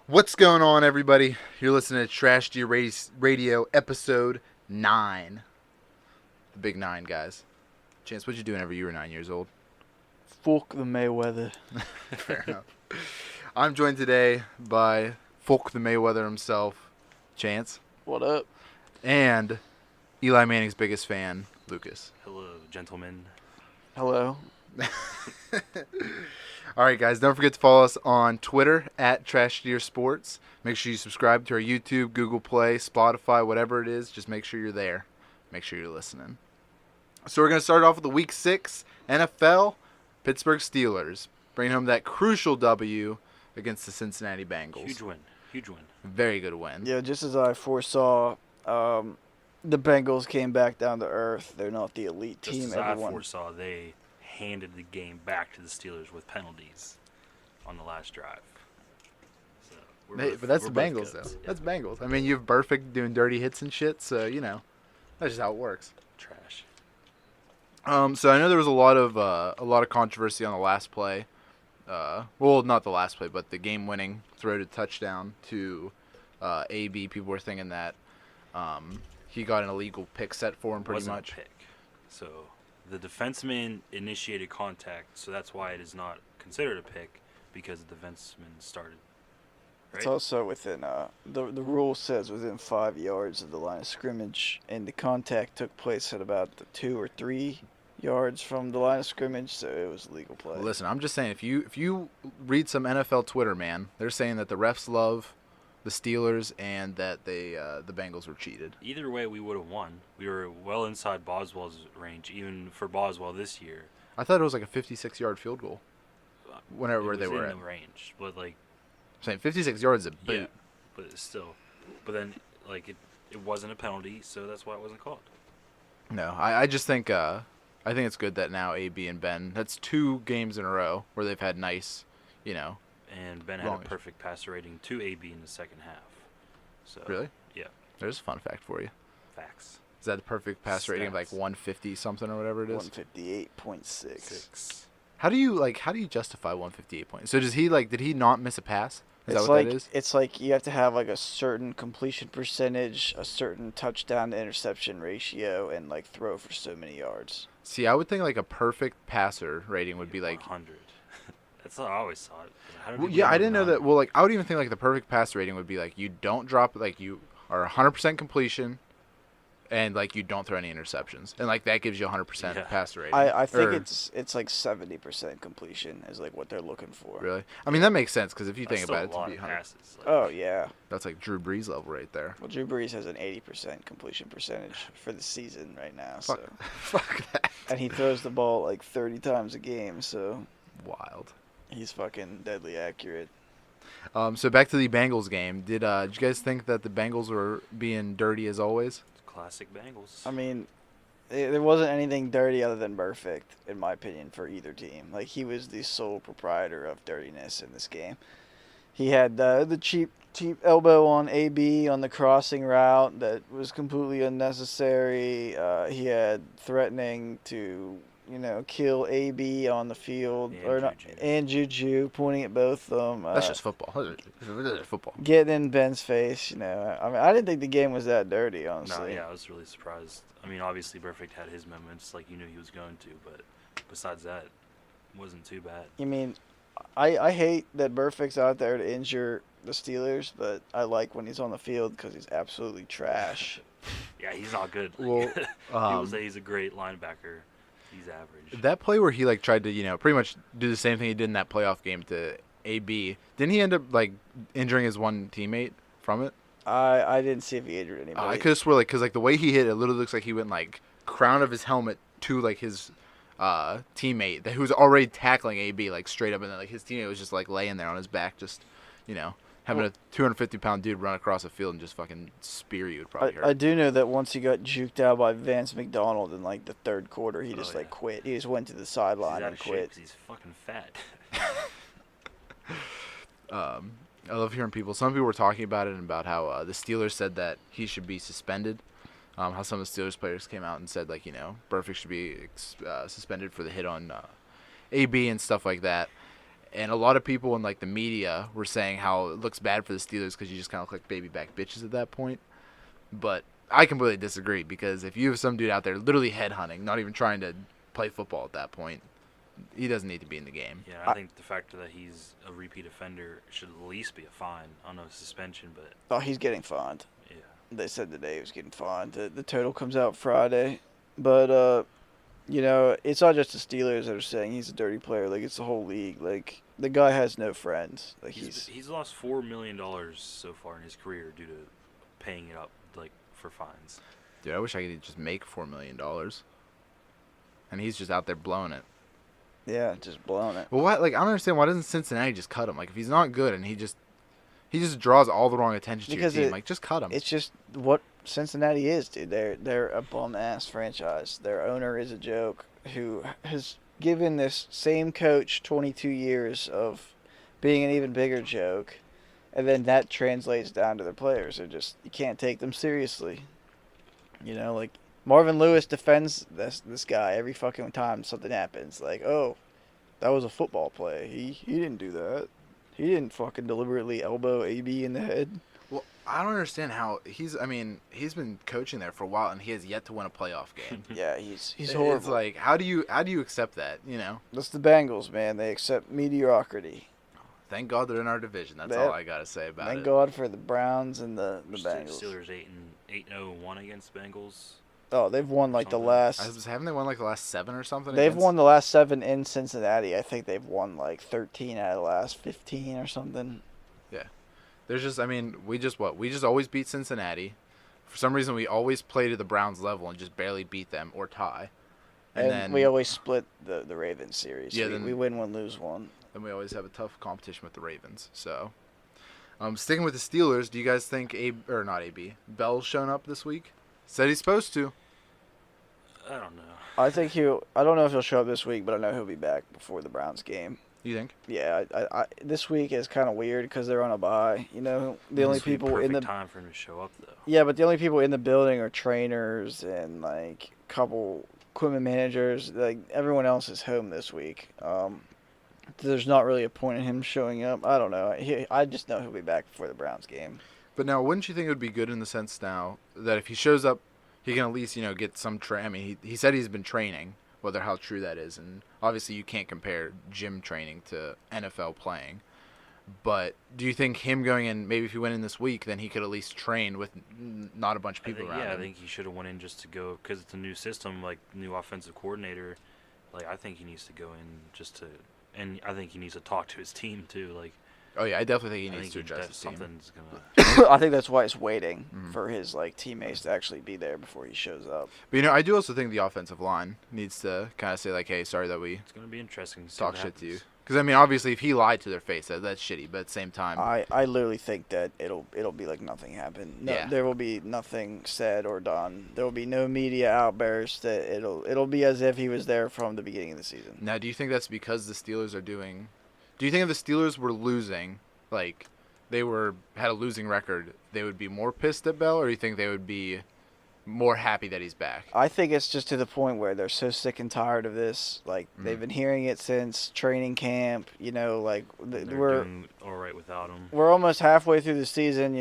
What's going on, everybody? You're listening to Trash Deer Radio episode 9. The big 9, guys. Chance, what you doing whenever you were 9 years old? Fuck the Mayweather. Fair enough. I'm joined today by Fuck the Mayweather himself, Chance. What up? And Eli Manning's biggest fan, Lucas. Hello, gentlemen. Hello. All right, guys, don't forget to follow us on Twitter at Trash Deer Sports. Make sure you subscribe to our YouTube, Google Play, Spotify, whatever it is. Just make sure you're there. Make sure you're listening. So we're going to start off with the Week 6 NFL Pittsburgh Steelers, bringing home that crucial W against the Cincinnati Bengals. Huge win. Very good win. Yeah, just as I foresaw, the Bengals came back down to earth. They're not the elite team. Just as I foresaw, they handed the game back to the Steelers with penalties on the last drive. So But that's the Bengals, though. Yeah. That's Bengals. I mean, you have Burfict doing dirty hits and shit, so, you know, that's just how it works. Trash. So I know there was a lot of controversy on the last play. Well, not the last play, but the game-winning throw to touchdown to AB. People were thinking that he got an illegal pick set for him, pretty much. A pick. So the defenseman initiated contact, so that's why it is not considered a pick, because the defenseman started. Right? It's also within the rule says within 5 yards of the line of scrimmage, and the contact took place at about 2 or 3 yards from the line of scrimmage, so it was legal play. Well, listen, I'm just saying, if you read some NFL Twitter, man, they're saying that the refs love the Steelers and that the Bengals were cheated. Either way, we would have won. We were well inside Boswell's range, even for Boswell this year. I thought it was like a 56-yard field goal. Whenever they were in the range, but like. I'm saying 56 yards is a boot. Yeah, but it's still. But then, like, it wasn't a penalty, so that's why it wasn't called. No, I just think I think it's good that now AB and Ben, that's 2 games in a row where they've had nice, you know. And Ben had a perfect passer rating to AB in the second half. So really? Yeah. There's a fun fact for you. Facts. Is that the perfect passer rating of like 150 something or whatever it is? 158.6. How do you justify 158 points? So did he not miss a pass? Is that what that is? It's like you have to have like a certain completion percentage, a certain touchdown to interception ratio, and like throw for so many yards. See, I would think like a perfect passer rating would be like 100. That's how I always thought it. Well, yeah, I didn't know that. Well, like I would even think like the perfect passer rating would be like you don't drop, like you are 100% completion, and like you don't throw any interceptions, and like that gives you 100% passer rating. I think it's like 70% completion is like what they're looking for. Really? I mean that makes sense because if you think about it, to be 100. Passes, like, oh yeah. That's like Drew Brees level right there. Well, Drew Brees has an 80% completion percentage for the season right now. Fuck, So. fuck that. And he throws the ball like 30 times a game, so Wild. he's fucking deadly accurate. So back to the Bengals game. Did you guys think that the Bengals were being dirty as always? Classic Bengals. I mean, there wasn't anything dirty other than perfect, in my opinion, for either team. Like, he was the sole proprietor of dirtiness in this game. He had the cheap elbow on AB on the crossing route that was completely unnecessary. He had threatening to, kill AB on the field, and Juju pointing at both of them. That's just football. That's football. Getting in Ben's face, I mean, I didn't think the game was that dirty, honestly. No, yeah, I was really surprised. I mean, obviously, Perfect had his moments like you knew he was going to, but besides that, it wasn't too bad. I mean, I hate that Burfict's out there to injure the Steelers, but I like when he's on the field because he's absolutely trash. Yeah, he's not good. Well, people say he's a great linebacker. He's average. That play where he like tried to, pretty much do the same thing he did in that playoff game to AB. Didn't he end up like injuring his one teammate from it? I didn't see if he injured anybody. I could have swore because the way he hit it literally looks like he went like crown of his helmet to like his teammate who was already tackling AB like straight up, and then like his teammate was just like laying there on his back, just having a 250-pound dude run across the field and just fucking spear you would probably hurt. I do know that once he got juked out by Vance McDonald in like the third quarter, he just quit. He just went to the sideline and quit. He's fucking fat. I love hearing people. Some people were talking about it and about how the Steelers said that he should be suspended. How some of the Steelers players came out and said, like, Burfict should be suspended for the hit on AB and stuff like that. And a lot of people in like the media were saying how it looks bad for the Steelers because you just kind of look like baby back bitches at that point. But I completely disagree because if you have some dude out there literally headhunting, not even trying to play football at that point, he doesn't need to be in the game. Yeah, I think the fact that he's a repeat offender should at least be a fine. I don't know, suspension, but Oh, he's getting fined. yeah. They said today he was getting fined. The total comes out Friday. But, you know, it's not just the Steelers that are saying he's a dirty player. Like, it's the whole league. Like, the guy has no friends. Like, He's lost $4 million so far in his career due to paying it up, like, for fines. Dude, I wish I could just make $4 million. And he's just out there blowing it. yeah, just blowing it. Well, like I don't understand why doesn't Cincinnati just cut him? Like if he's not good and he just draws all the wrong attention Because to your team, like just cut him. It's just what Cincinnati is, dude. They're a bum-ass franchise. Their owner is a joke who has given this same coach 22 years of being an even bigger joke. And then that translates down to their players. They're just, you can't take them seriously. You know, like Marvin Lewis defends this guy every fucking time something happens. Like, oh, that was a football play. He didn't do that. He didn't fucking deliberately elbow AB in the head. Well, I don't understand how he's been coaching there for a while and he has yet to win a playoff game. Yeah, he's horrible. It's like how do you accept that, you know? That's the Bengals, man. They accept mediocrity. Thank God they're in our division. That's all I gotta say about it. Thank God for the Browns and the Bengals. Steelers 8-0-1 against Bengals. Oh, they've won like the last. Haven't they won like the last 7 or something? They've won the last 7 in Cincinnati. I think they've won like 13 out of the last 15 or something. Yeah. There's just we just always beat Cincinnati. For some reason we always play to the Browns level and just barely beat them or tie. And then we always split the Ravens series. Yeah, we win one, lose one. Then we always have a tough competition with the Ravens. So, sticking with the Steelers, do you guys think Bell's shown up this week? Said he's supposed to. I don't know. I think I don't know if he'll show up this week, but I know he'll be back before the Browns game. You think? Yeah, I this week is kind of weird because they're on a bye. You know, the only people in the time for him to show up though. Yeah, but the only people in the building are trainers and like a couple equipment managers. Like everyone else is home this week. There's not really a point in him showing up. I don't know. I just know he'll be back before the Browns game. But now, wouldn't you think it would be good in the sense now that if he shows up, he can at least get some I mean, he said he's been training, whether how true that is, and obviously you can't compare gym training to NFL playing. But do you think him going in, maybe if he went in this week, then he could at least train with not a bunch of people around him? I think he should have went in just to go because it's a new system, like new offensive coordinator. Like I think he needs to go in just to, and I think he needs to talk to his team too. Like, oh yeah, I definitely think he needs to address his team. Something's gonna. I think that's why he's waiting for his teammates to actually be there before he shows up. But I do also think the offensive line needs to kind of say like, hey, sorry that we. It's gonna be interesting to see talk shit to you. Because I mean, obviously, if he lied to their face, that's shitty. But at the same time, I literally think that it'll be like nothing happened. No, yeah. There will be nothing said or done. There will be no media outbursts. That it'll be as if he was there from the beginning of the season. Now, do you think that's because the Steelers are doing? Do you think if the Steelers were losing, like they had a losing record, they would be more pissed at Bell, or do you think they would be more happy that he's back? I think it's just to the point where they're so sick and tired of this. Like they've been hearing it since training camp. Like They're we're doing all right without him. We're almost halfway through the season.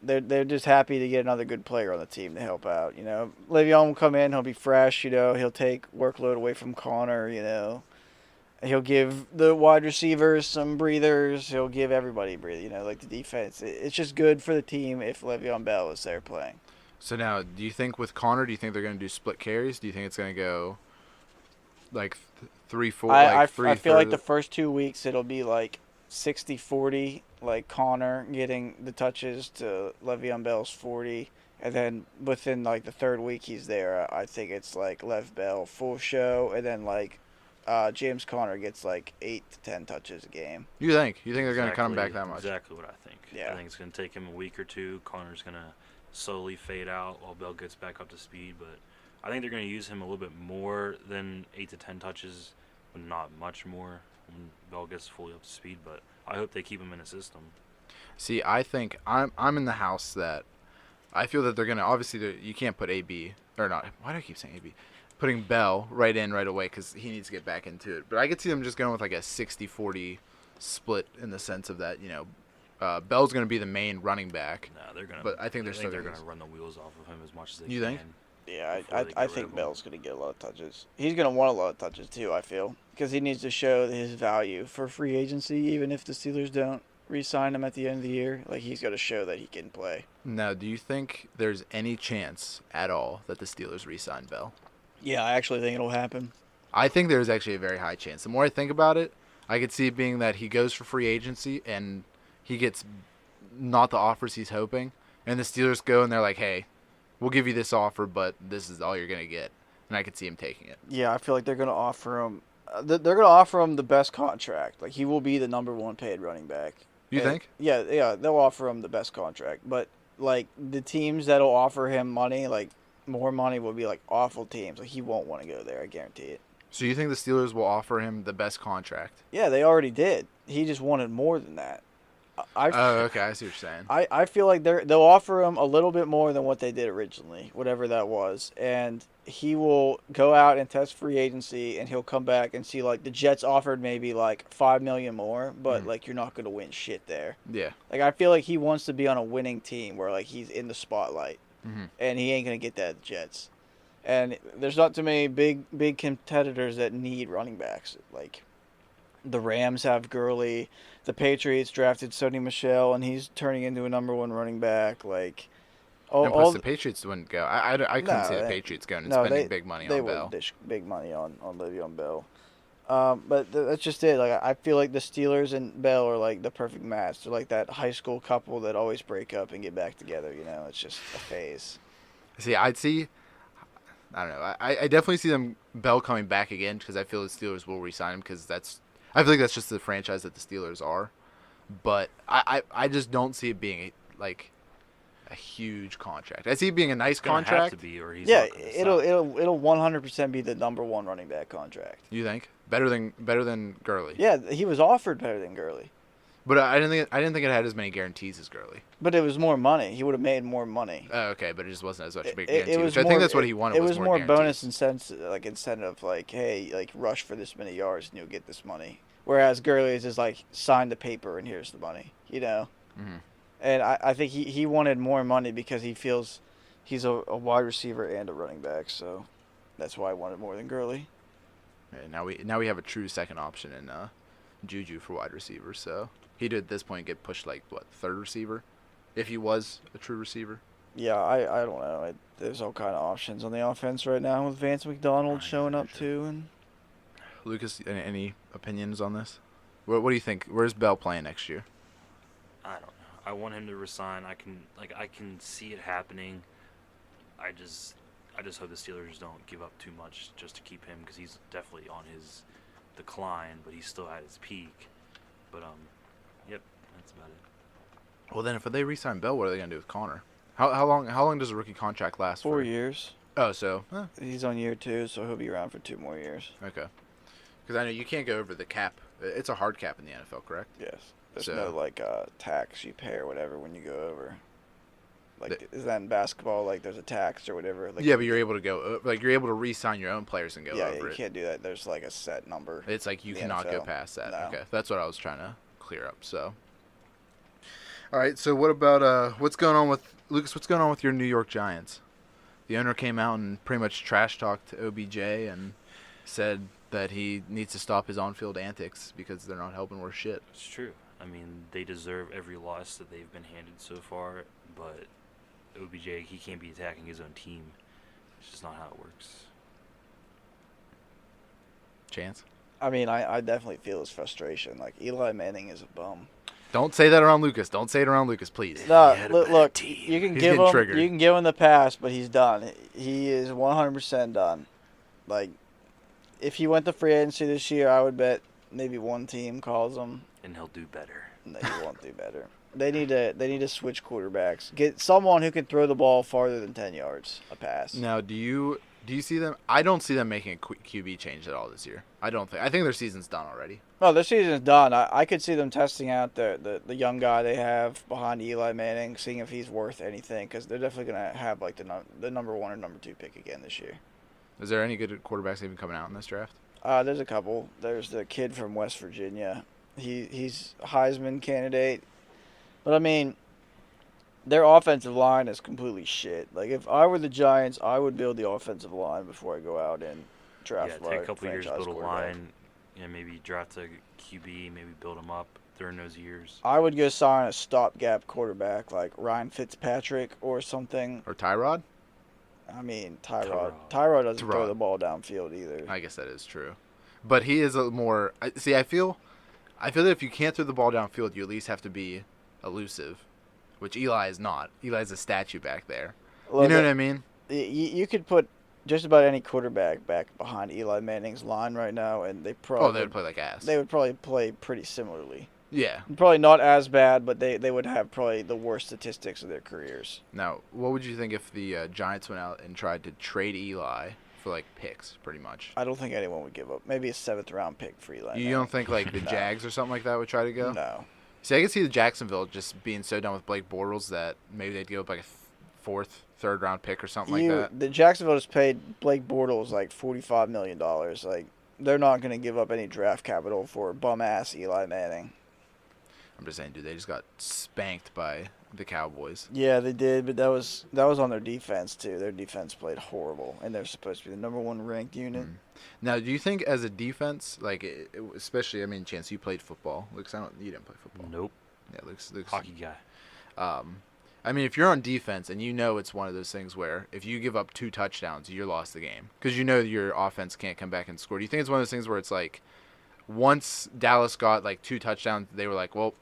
They're just happy to get another good player on the team to help out. Le'Veon will come in. He'll be fresh. He'll take workload away from Connor. He'll give the wide receivers some breathers. He'll give everybody a breather. Like the defense. It's just good for the team if Le'Veon Bell is there playing. So now, do you think with Connor, do you think they're going to do split carries? Do you think it's going to go like 3-4? I feel like the first 2 weeks it'll be like 60-40, like Connor getting the touches to Le'Veon Bell's 40. And then within like the third week he's there, I think it's like Lev Bell full show. And then like James Conner gets like 8 to 10 touches a game. You think they're going to come back that much? Exactly what I think. Yeah. I think it's going to take him a week or two. Connor's going to slowly fade out while Bell gets back up to speed, but I think they're going to use him a little bit more than 8 to 10 touches, but not much more when Bell gets fully up to speed. But I hope they keep him in a system. See, I think I'm in the house that I feel that they're going to obviously you can't put AB or not. Why do I keep saying AB? putting Bell right in right away because he needs to get back into it. But I could see them just going with like a 60-40 split in the sense of that, Bell's going to be the main running back. No, they're gonna. But I think they're going gonna run the wheels off of him as much as they can. You think? Yeah, before they I get rid think of him. Bell's going to get a lot of touches. He's going to want a lot of touches, too, I feel. Because he needs to show his value for free agency, even if the Steelers don't re-sign him at the end of the year. Like, he's got to show that he can play. Now, do you think there's any chance at all that the Steelers re-sign Bell? Yeah, I actually think it'll happen. I think there's actually a very high chance. The more I think about it, I could see it being that he goes for free agency and he gets not the offers he's hoping, and the Steelers go and they're like, hey, we'll give you this offer, but this is all you're going to get. And I could see him taking it. Yeah, I feel like they're going to offer him. They're going to offer him the best contract. Like, he will be the number one paid running back. You think? Yeah, they'll offer him the best contract. But, like, the teams that'll offer him money, like, more money will be, like, awful teams. Like, he won't want to go there, I guarantee it. So you think the Steelers will offer him the best contract? Yeah, they already did. He just wanted more than that. Oh, okay, I see what you're saying. I feel like they'll offer him a little bit more than what they did originally, whatever that was. And he will go out and test free agency, and he'll come back and see, like, the Jets offered maybe, like, $5 million more, but, like, you're not going to win shit there. Yeah. Like, I feel like he wants to be on a winning team where, like, he's in the spotlight. Mm-hmm. And he ain't going to get that at the Jets. And there's not too many big competitors that need running backs. Like, the Rams have Gurley. The Patriots drafted Sony Michel, and he's turning into a number one running back. Like, And plus, the Patriots wouldn't go. I couldn't see the they- Patriots going and no, spending big money they on wouldn't Bell. dish big money on Le'Veon Bell. But that's just it. Like, I feel like the Steelers and Bell are like the perfect match. They're like that high school couple that always break up and get back together. It's just a phase. See, I don't know. I definitely see them Bell coming back again because I feel the Steelers will re-sign him because I feel like that's just the franchise that the Steelers are. But I just don't see it being a huge contract. I see it being a nice It's gonna contract. have to be, or he's Yeah, not gonna it'll stop. 100% be the number one running back contract. You think better than Gurley? Yeah, he was offered better than Gurley, But I didn't think it had as many guaranttees as Gurley. but it was more money. He would have made more money. Oh, okay, but it just wasn't as much a big It guarantee. was Which I more, think that's what he wanted. It was more guarantees. bonus incentive, like, hey, like, rush for this many yards and you'll get this money. Whereas Gurley is just like, sign the paper and here's the money, Mm-hmm. And I think he wanted more money because he feels he's a wide receiver and a running back, so that's why I wanted more than Gurley. Yeah, now we have a true second option in Juju for wide receiver. So he'd at this point get pushed like third receiver, if he was a true receiver. Yeah, I don't know. There's all kind of options on the offense right now with Vance McDonald Right, showing up sure. too, and Lucas, any opinions on this? What do you think? Where's Bell playing next year? I don't know. I want him to resign. I can see it happening. I just hope the Steelers don't give up too much just to keep him because he's definitely on his decline, but he's still at his peak. But yep, that's about it. Well, then if they re-sign Bell, what are they gonna do with Connor? How long does a rookie contract last? 4 for? years. Oh, so He's on year 2, so he'll be around for 2 more years. okay. Because I know you can't go over the cap. It's a hard cap in the NFL, correct? Yes. There's So- no tax you pay or whatever when you go over. Like, The- is that in basketball? Like, there's a tax or whatever. Like, Yeah, but you're able to go you're able to re-sign your own players and go yeah, over you it. can't do that. There's like a set number. It's like you the cannot go NFL. past that. No. Okay, that's what I was trying to clear up. So, all right. So what about what's going on with Lucas? What's going on with your New York Giants? The owner came out and pretty much trash talked OBJ and said that he needs to stop his on-field antics because they're not helping worth shit. It's true. I mean, they deserve every loss that they've been handed so far, but OBJ, he can't be attacking his own team. It's just not how it works. Chance? I mean, I definitely feel his frustration. Like, Eli Manning is a bum. Don't say that around Lucas. Don't say it around Lucas, please. No, He had a bad look, team. you can He's give getting him triggered. you can give him the pass, but he's done. He is 100% done. Like, if he went to free agency this year, I would bet maybe one team calls him. And he'll do better. No, he won't do better. They need to switch quarterbacks. Get someone who can throw the ball farther than 10 yards a pass. Now, do you see them? I don't see them making a QB change at all this year. I think their season's done already. No, their season's done. I could see them testing out the young guy they have behind Eli Manning, seeing if he's worth anything, because they're definitely going to have like the number 1 or number 2 pick again this year. Is there any good quarterbacks even coming out in this draft? There's a couple. There's the kid from West Virginia. He's a Heisman candidate. But, I mean, their offensive line is completely shit. Like, if I were the Giants, I would build the offensive line before I go out and draft Yeah, my take a couple years, franchise build a quarterback. line, and maybe draft a QB, maybe build them up during those years. I would go sign a stopgap quarterback like Ryan Fitzpatrick or something. Or Tyrod? I mean, Tyrod. Tyrod. Tyrod doesn't throw Tyrod. the ball downfield either. I guess that is true. But he is a more... See, I feel that if you can't throw the ball downfield, you at least have to be elusive, which Eli is not. Eli's a statue back there. Look, You know what I mean? You could put just about any quarterback back behind Eli Manning's line right now, and they probably Oh, they would play like ass. they would probably play pretty similarly. Yeah. Probably not as bad, but they would have probably the worst statistics of their careers. Now, what would you think if the Giants went out and tried to trade Eli for, like, picks, pretty much? I don't think anyone would give up. Maybe a 7th-round pick for Eli. You Manning. don't think, like, the No. Jags or something like that would try to go? No. See, I can see the Jacksonville just being so done with Blake Bortles that maybe they'd give up, like, a 4th, 3rd-round pick or something like that. The Jacksonville just paid Blake Bortles like $45 million. Like, they're not going to give up any draft capital for bum-ass Eli Manning. I'm just saying, dude, they just got spanked by the Cowboys. Yeah, they did, but that was on their defense too. Their defense played horrible, and they're supposed to be the #1 ranked unit. Now, do you think as a defense, like, especially, I mean, Chance, you played football. Lucas, you didn't play football. Nope. Yeah, Lucas. Hockey guy. I mean, if you're on defense and you know it's one of those things where if you give up 2 touchdowns, you're lost the game because you know your offense can't come back and score. Do you think it's one of those things where it's like once Dallas got like 2 touchdowns, they were like, well,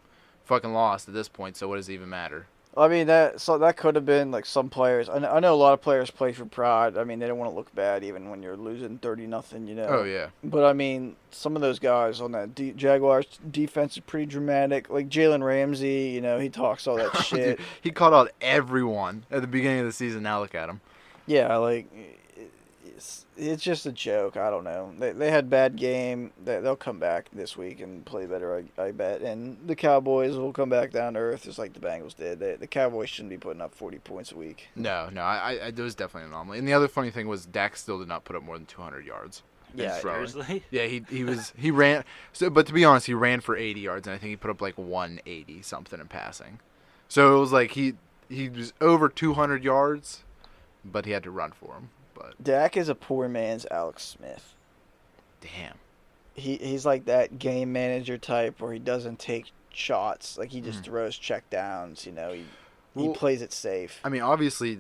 fucking lost at this point, so what does it even matter? I mean, that could have been like some players. I know a lot of players play for pride. I mean, they don't want to look bad even when you're losing 30-0, you know. Oh, yeah. But I mean, some of those guys on that Jaguars defense is pretty dramatic. Like Jalen Ramsey, you know, he talks all that shit. Dude, he called out everyone at the beginning of the season. Now look at him. Yeah, like it's just a joke. I don't know. They had bad game. They'll come back this week and play better, I bet. And the Cowboys will come back down to earth just like the Bengals did. The Cowboys shouldn't be putting up 40 points a week. No, I there was definitely an anomaly. And the other funny thing was Dak still did not put up more than 200 yards. Yeah, throwing. Seriously? Yeah, he ran. So, but to be honest, he ran for 80 yards, and I think he put up like 180 something in passing. So it was like he was over 200 yards, but he had to run for him. But Dak is a poor man's Alex Smith. damn, He's like that game manager type where he doesn't take shots. Like he just throws check downs. You know, he Well, plays it safe. I mean, obviously,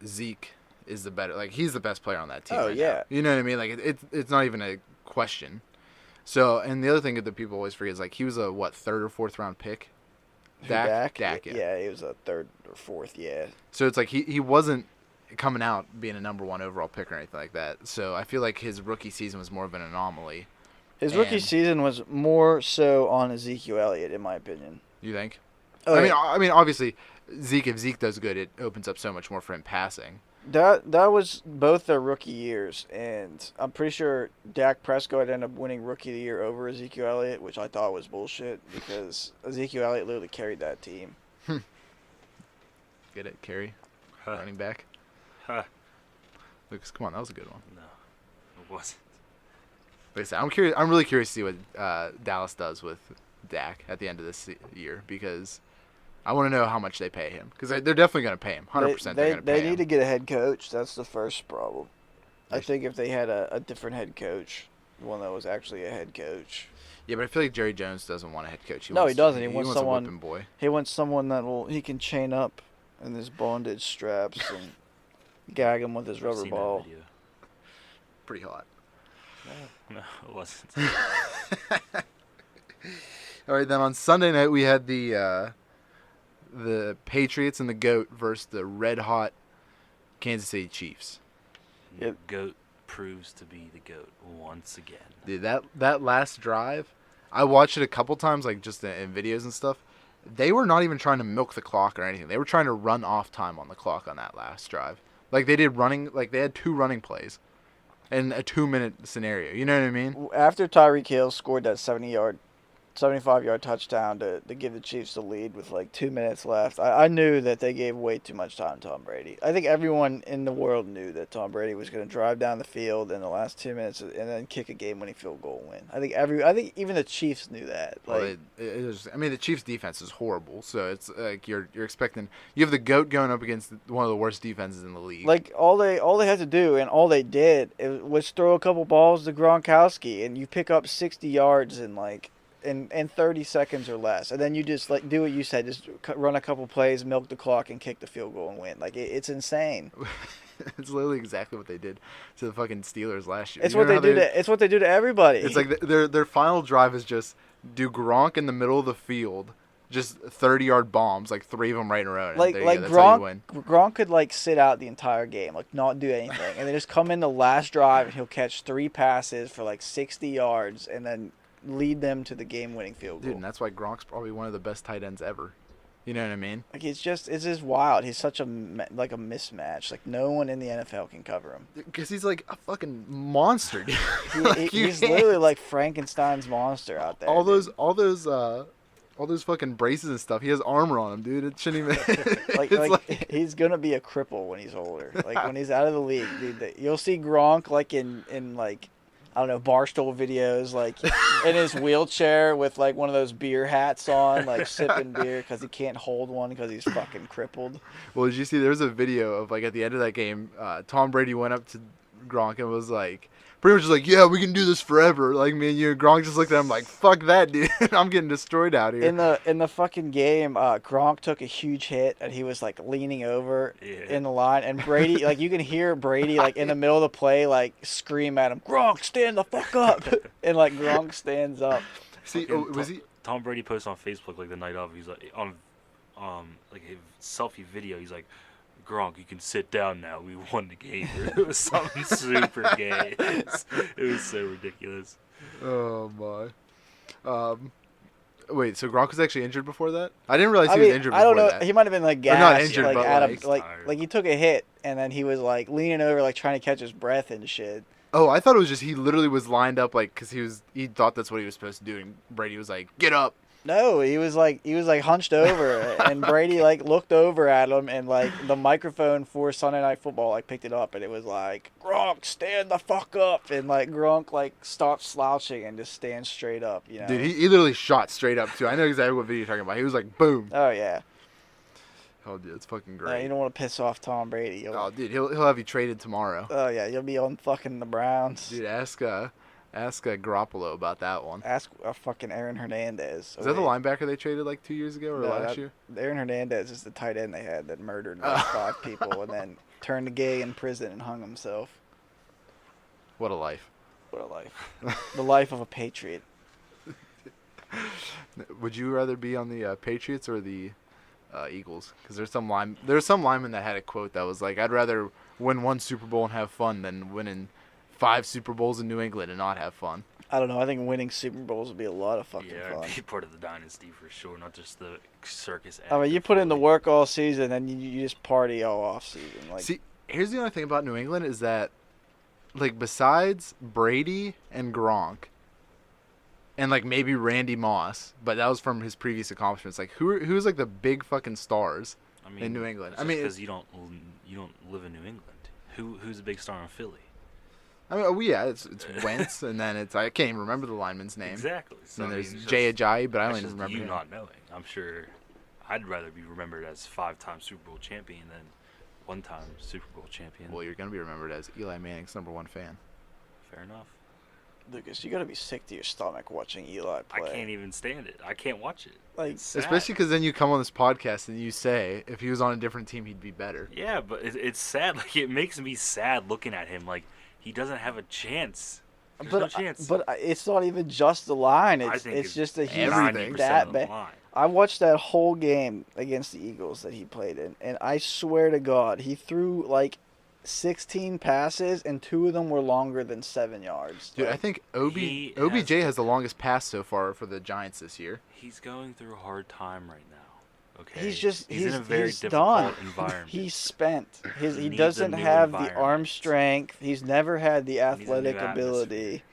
Zeke is the better. Like he's the best player on that team. Oh, right yeah. now. You know what I mean? Like it's not even a question. So, and the other thing that people always forget is like he was a 3rd or 4th round pick. Who, Dak, yeah. Yeah, he was a 3rd or 4th. Yeah. So it's like he wasn't coming out being a #1 overall pick or anything like that. So I feel like his rookie season was more of an anomaly. His rookie And- season was more so on Ezekiel Elliott, in my opinion. You think? Oh, I mean, obviously, if Zeke does good, it opens up so much more for him passing. That was both their rookie years, and I'm pretty sure Dak Prescott ended up winning Rookie of the Year over Ezekiel Elliott, which I thought was bullshit because Ezekiel Elliott literally carried that team. Get it, Kerry? Huh. Running back. Huh. Lucas, come on, that was a good one. No, it wasn't. Like I said, I'm curious. I'm really curious to see what Dallas does with Dak at the end of this year because I want to know how much they pay him because they're definitely going to pay him. 100%, they're going to pay him. They need to get a head coach. That's the first problem. I Yes. think if they had a different head coach, one that was actually a head coach. Yeah, but I feel like Jerry Jones doesn't want a head coach. No, he doesn't. He wants a someone- whipping boy. He wants someone that he can chain up in his bondage straps and gag him with his I've rubber seen that ball. video. Pretty hot. No, it wasn't. All right, then on Sunday night we had the Patriots and the GOAT versus the red-hot Kansas City Chiefs. Yep. GOAT proves to be the GOAT once again. Dude, that last drive, I watched it a couple times, like just in videos and stuff. They were not even trying to milk the clock or anything. They were trying to run off time on the clock on that last drive. Like they had 2 running plays in a 2-minute scenario. You know what I mean? After Tyreek Hill scored that 70-yard 75-yard touchdown to give the Chiefs the lead with like 2 minutes left. I knew that they gave way too much time to Tom Brady. I think everyone in the world knew that Tom Brady was going to drive down the field in the last 2 minutes and then kick a game-winning field goal and win. I think even the Chiefs knew that. Like, the Chiefs' defense is horrible, so it's like you're expecting you have the GOAT going up against one of the worst defenses in the league. Like all they had to do and all they did was throw a couple balls to Gronkowski, and you pick up 60 yards in like. In 30 seconds or less, and then you just like do what you said, just run a couple plays, milk the clock, and kick the field goal and win. Like it's insane. It's literally exactly what they did to the fucking Steelers last year. It's what they do to. It's what they do to everybody. It's like their final drive is just do Gronk in the middle of the field, just 30-yard bombs, like 3 of them right in a row. Like Gronk could like sit out the entire game, like not do anything, and then just come in the last drive and he'll catch 3 passes for like 60 yards, and then lead them to the game-winning field goal. Dude, and that's why Gronk's probably one of the best tight ends ever. You know what I mean? Like it's just wild. He's such a mismatch. Like no one in the NFL can cover him. Because he's like a fucking monster, dude. He's literally like Frankenstein's monster out there. All those fucking braces and stuff. He has armor on him, dude. It shouldn't even. like he's gonna be a cripple when he's older. Like when he's out of the league, dude. You'll see Gronk like in like. I don't know, Barstool videos, like in his wheelchair with like one of those beer hats on, like sipping beer because he can't hold one because he's fucking crippled. Well, did you see there was a video of like at the end of that game, Tom Brady went up to Gronk and was like, pretty much just like, yeah, we can do this forever. Like me and you, Gronk just looked at him like, fuck that, dude. I'm getting destroyed out here. In the fucking game, Gronk took a huge hit and he was like leaning over in the line, and Brady, like you can hear Brady like in the middle of the play like scream at him, Gronk, stand the fuck up, and like Gronk stands up. See, Tom Brady posted on Facebook like the night of. He's like on like a selfie video. He's like, Gronk, you can sit down now. We won the game. It was something super gay. It was so ridiculous. Oh my. Wait, so Gronk was actually injured before that? I didn't realize he was injured before that. I don't know. He might have been like gassed. Or not injured, but Adam, like he took a hit and then he was like leaning over, like trying to catch his breath and shit. Oh, I thought it was just he literally was lined up like because he thought that's what he was supposed to do, and Brady was like, get up. No, he was like hunched over, and Brady like looked over at him, and like the microphone for Sunday Night Football like picked it up, and it was like, Gronk, stand the fuck up, and like Gronk like stopped slouching and just stand straight up, you know. Dude, he literally shot straight up too. I know exactly what video you're talking about. He was like, boom. Oh yeah. Oh, dude, it's fucking great. You don't want to piss off Tom Brady. Oh, dude, he'll have you traded tomorrow. Oh yeah, you'll be on fucking the Browns. Dude, ask Garoppolo about that one. Ask fucking Aaron Hernandez. Is that the linebacker they traded like 2 years ago or last year? Aaron Hernandez is the tight end they had that murdered like 5 people and then turned gay in prison and hung himself. What a life. What a life. The life of a Patriot. Would you rather be on the Patriots or the Eagles? Because there's some lineman that had a quote that was like, I'd rather win 1 Super Bowl and have fun than winning 5 Super Bowls in New England and not have fun. I don't know. I think winning Super Bowls would be a lot of fucking fun. Yeah, be part of the dynasty for sure, not just the circus. I mean, you put in the work all season, and you just party all off season. Like, see, here's the only thing about New England is that, like, besides Brady and Gronk, and like maybe Randy Moss, but that was from his previous accomplishments. Like, who's like the big fucking stars in New England? Because you don't live in New England. Who's the big star in Philly? I mean, yeah, it's Wentz, and then I can't even remember the lineman's name. Exactly. So and then there's Jay Ajayi, but I don't even remember you him. Not knowing. I'm sure I'd rather be remembered as 5-time Super Bowl champion than 1-time Super Bowl champion. Well, you're gonna be remembered as Eli Manning's #1 fan. Fair enough. Lucas, you gotta be sick to your stomach watching Eli play. I can't even stand it. I can't watch it. Like, especially because then you come on this podcast and you say if he was on a different team, he'd be better. Yeah, but it's sad. Like, it makes me sad looking at him. Like, he doesn't have a chance. There's no chance. But it's not even just the line. It's just that he's that bad. I watched that whole game against the Eagles that he played in, and I swear to God, he threw like 16 passes, and 2 of them were longer than 7 yards. Dude, I think OBJ has the longest pass so far for the Giants this year. He's going through a hard time right now. Okay. He's in a very difficult environment. He's spent. He doesn't have the arm strength. He's never had the athletic ability.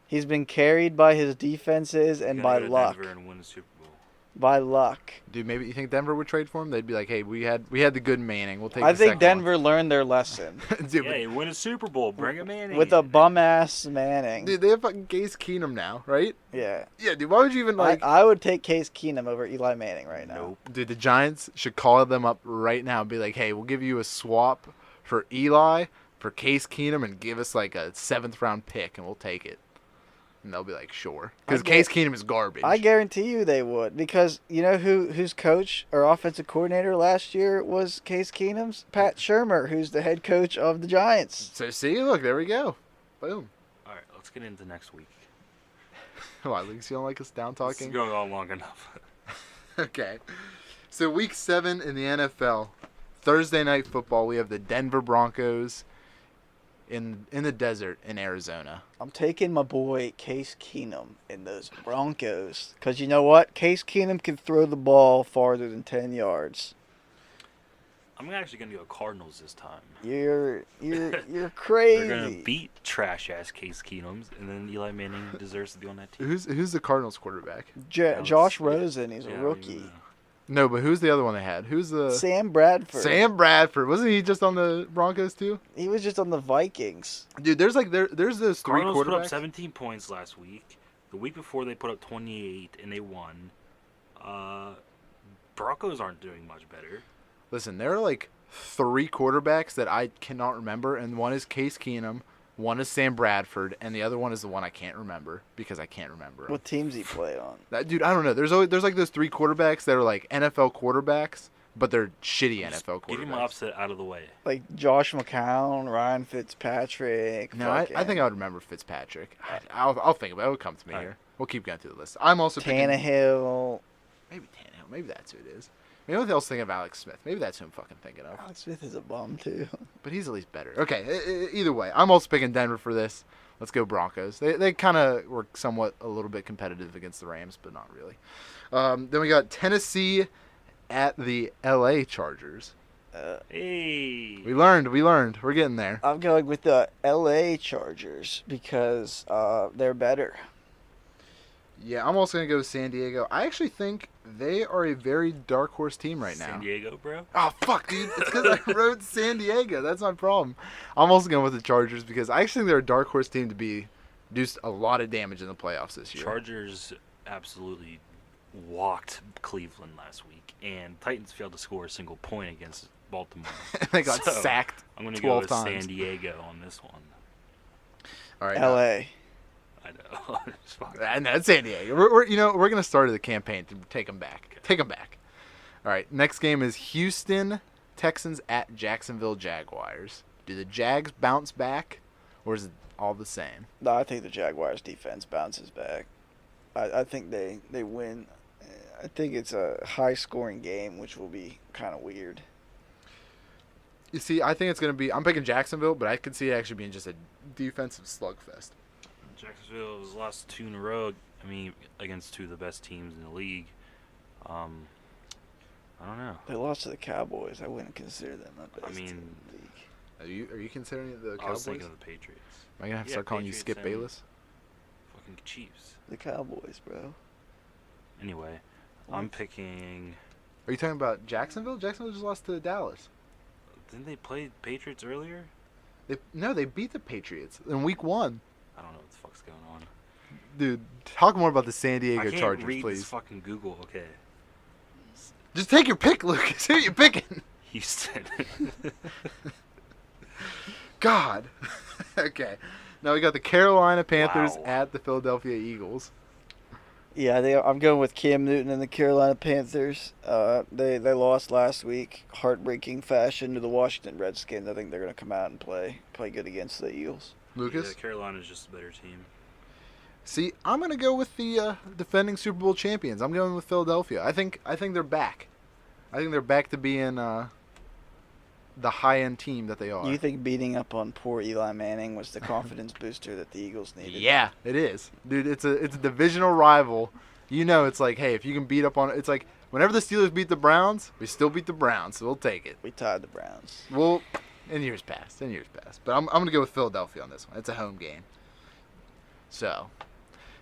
He's been carried by his defenses and You by gotta go to luck. Denver and win the Super Bowl. By luck. Dude, maybe you think Denver would trade for him? They'd be like, hey, we had the good Manning. We'll take. I the think second Denver learned their lesson one. Dude, Yeah, you win a Super Bowl. Bring him in. with a bum ass Manning. dude, they have fucking Case Keenum now, right? Yeah. Yeah, dude. Why would you even like? I would take Case Keenum over Eli Manning right now. Nope. Dude, the Giants should call them up right now and be like, hey, we'll give you a swap for Eli for Case Keenum and give us like a 7th round pick and we'll take it. And they'll be like, sure. Because Case Keenum is garbage. I guarantee you they would, because you know whose coach or offensive coordinator last year was Case Keenum's? Pat Shurmur, who's the head coach of the Giants. So see, look, there we go. Boom. All right, let's get into next week. Why, Luke, you don't like us down This is talking? going on long enough. Okay. So week 7 in the NFL, Thursday night football, we have the Denver Broncos in the desert in Arizona. I'm taking my boy Case Keenum in those Broncos, because you know what? Case Keenum can throw the ball farther than 10 yards. I'm actually gonna go Cardinals this time. You're crazy. They're gonna beat trash ass Case Keenum's, and then Eli Manning deserves to be on that team. Who's the Cardinals quarterback? Josh Rosen, he's a Yeah, I don't rookie. even know. No, but who's the other one they had? Who's the Sam Bradford. Sam Bradford? Wasn't he just on the Broncos too? He was just on the Vikings. Dude, there's those 3 Cardinals put up quarterbacks. 17 points last week. The week before they put up 28 and they won. Broncos aren't doing much better. Listen, there are like 3 quarterbacks that I cannot remember, and one is Case Keenum, one is Sam Bradford, and the other one is the one I can't remember because I can't remember. What teams he play on? That dude, I don't know. There's like those 3 quarterbacks that are like NFL quarterbacks, but they're shitty Just NFL Get him quarterbacks. upset out of the way. Like Josh McCown, Ryan Fitzpatrick. No, I think I would remember Fitzpatrick. I'll think about it. It'll come to me All here. We'll keep going through the list. I'm also picking Tannehill. maybe Tannehill. Maybe that's who it is. Maybe what else thinking of Alex Smith. Maybe that's who I'm fucking thinking of. Alex Smith is a bum too. But he's at least better. Okay, either way, I'm also picking Denver for this. Let's go Broncos. They kind of were somewhat a little bit competitive against the Rams, but not really. Then we got Tennessee at the L.A. Chargers. Hey. We learned. We're getting there. I'm going with the L.A. Chargers because they're better. Yeah, I'm also going to go with San Diego. I actually think they are a very dark horse team right now. San Diego, bro. Oh, fuck, dude. It's because I wrote San Diego. That's my problem. I'm also going with the Chargers because I actually think they're a dark horse team to do a lot of damage in the playoffs this year. Chargers absolutely walked Cleveland last week, and Titans failed to score a single point against Baltimore. They got So, sacked I'm going to 12 go with times. San Diego on this one. All right. L.A. I know. It's fine. And that's San Diego. We're going to start the campaign to take them back. Okay. Take them back. All right. Next game is Houston Texans at Jacksonville Jaguars. Do the Jags bounce back, or is it all the same? No, I think the Jaguars defense bounces back. I think they win. I think it's a high-scoring game, which will be kind of weird. You see, I think it's going to be – I'm picking Jacksonville, but I could see it actually being just a defensive slugfest. Jacksonville has lost 2 in a row. I mean, against 2 of the best teams in the league. I don't know. They lost to the Cowboys. I wouldn't consider them the best I mean, team in the league. Are you considering the Cowboys? I was thinking of the Patriots. Am I going to have to start calling you Skip Patriots and Bayless? Fucking Chiefs. The Cowboys, bro. Anyway, I'm picking. Are you talking about Jacksonville? Jacksonville just lost to Dallas. Didn't they play Patriots earlier? They beat the Patriots in week 1. I don't know what the fuck's going on. Dude, talk more about the San I Diego can't Chargers, read please. this fucking Google. Okay, Just take your pick, Lucas. Who are you picking? Houston. God. Okay. Now we got the Carolina Panthers Wow. at the Philadelphia Eagles. Yeah, I'm going with Cam Newton and the Carolina Panthers. They lost last week, heartbreaking fashion to the Washington Redskins. I think they're going to come out and play good against the Eagles. Lucas? Yeah, Carolina's just a better team. See, I'm going to go with the defending Super Bowl champions. I'm going with Philadelphia. I think they're back. I think they're back to being the high-end team that they are. You think beating up on poor Eli Manning was the confidence booster that the Eagles needed? Yeah, it is. Dude, it's a divisional rival. You know, it's like, hey, if you can beat up on it's like whenever the Steelers beat the Browns, we still beat the Browns, so we'll take it. We tied the Browns. Well, in years past. But I'm going to go with Philadelphia on this one. It's a home game. So,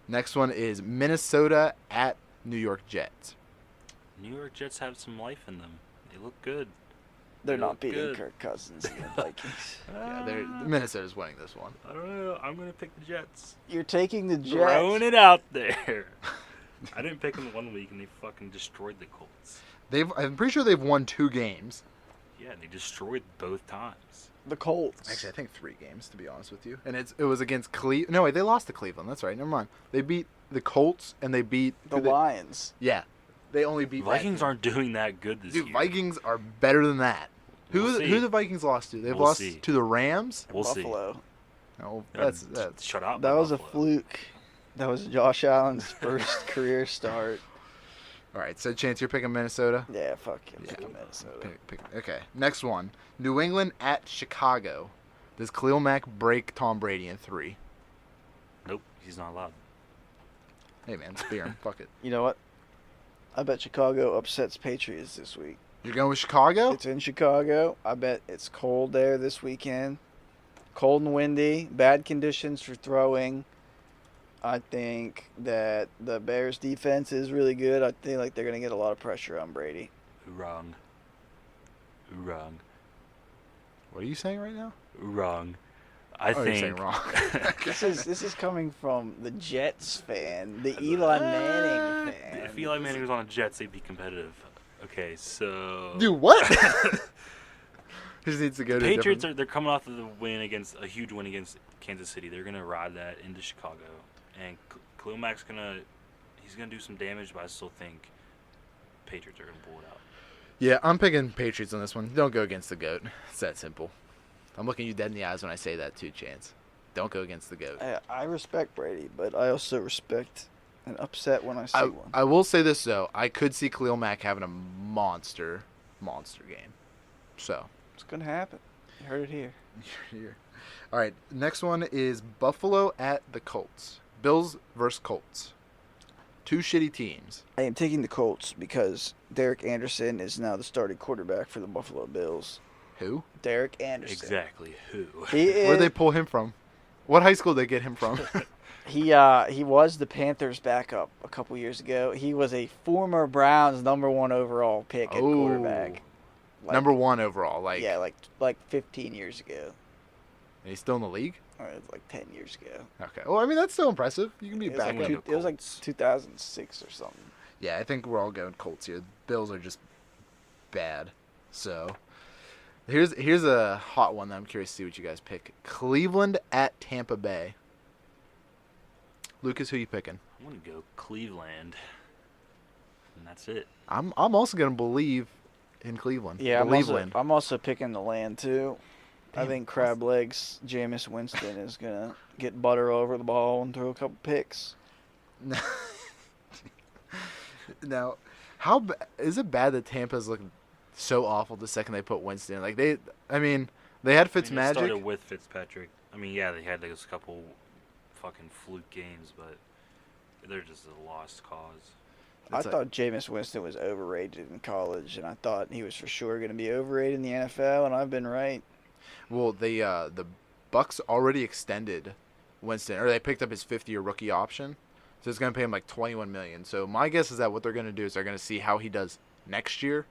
next one is Minnesota at New York Jets. New York Jets have some life in them. They look good. They're They not look beating good. Kirk Cousins and the Vikings. Yeah, Minnesota's winning this one. I don't know. I'm gonna pick the Jets. You're taking the Jets. Throwing it out there. I didn't pick them 1 week and they fucking destroyed the Colts. I'm pretty sure they've won 2 games. Yeah, they destroyed both times. The Colts. Actually, I think 3 games, to be honest with you. And it was against Cleveland. No, wait, they lost to Cleveland. That's right. Never mind. They beat the Colts and they beat the Lions. Yeah, they only beat Vikings aren't doing that good this year. Dude, Vikings are better than that. We'll see. Who the Vikings lost to? They've We'll lost see. to the Rams. We'll see. Buffalo. Oh, that's Shut up. That was a Buffalo. fluke. That was Josh Allen's first career start. all right. So, Chance, you're picking Minnesota. Yeah, fuck him. Yeah. Minnesota. Okay. Next one: New England at Chicago. Does Khalil Mack break Tom Brady in 3? Nope, he's not allowed. Hey man, spear him. Fuck it. You know what? I bet Chicago upsets Patriots this week. You're going with Chicago? It's in Chicago. I bet it's cold there this weekend. Cold and windy. Bad conditions for throwing. I think that the Bears defense is really good. I think like they're going to get a lot of pressure on Brady. Wrong. Wrong. What are you saying right now? Wrong. I You're think saying wrong. This is coming from the Jets fan, the Eli Manning fan. If Eli Manning was on the Jets, they'd be competitive. Okay, so Dude, what? Just needs to go to Patriots they're coming off of a huge win against Kansas City. They're gonna ride that into Chicago, and Khalil Mack's gonna do some damage, but I still think Patriots are gonna pull it out. Yeah, I'm picking Patriots on this one. Don't go against the GOAT. It's that simple. I'm looking you dead in the eyes when I say that too, Chance. Don't go against the GOAT. I respect Brady, but I also respect an upset when I see one. I will say this though, I could see Khalil Mack having a monster game. So It's gonna happen. You heard it here. All right, next one is Buffalo at the Colts. Bills versus Colts. 2 shitty teams. I am taking the Colts because Derek Anderson is now the starting quarterback for the Buffalo Bills. Who? Derek Anderson. Exactly who? He is, Where'd they pull him from? What high school did they get him from? he was the Panthers' backup a couple years ago. He was a former Browns #1 overall pick at quarterback. Number 1 overall. Yeah, like 15 years ago. He's still in the league? Or it was like 10 years ago. Okay. Well, I mean, that's still impressive. You can be It was, back like, up. it was like 2006 or something. Yeah, I think we're all going Colts here. Bills are just bad. So, here's a hot one that I'm curious to see what you guys pick. Cleveland at Tampa Bay. Lucas, who you picking? I'm gonna go Cleveland, and that's it. I'm also going to believe in Cleveland. Yeah, Cleveland. I'm also picking the land too. I Damn, think Crab Legs Jameis Winston is gonna get butter over the ball and throw a couple picks. Now, is it bad that Tampa's looking so awful the second they put Winston? Like they had It Fitzmagic. started with Fitzpatrick. I mean, yeah, they had those couple fucking fluke games, but they're just a lost cause. I thought Jameis Winston was overrated in college, and I thought he was for sure going to be overrated in the NFL, and I've been right. Well, the Bucks already extended Winston, or they picked up his 5th-year rookie option, so it's going to pay him like $21 million. So my guess is that what they're going to do is they're going to see how he does next year,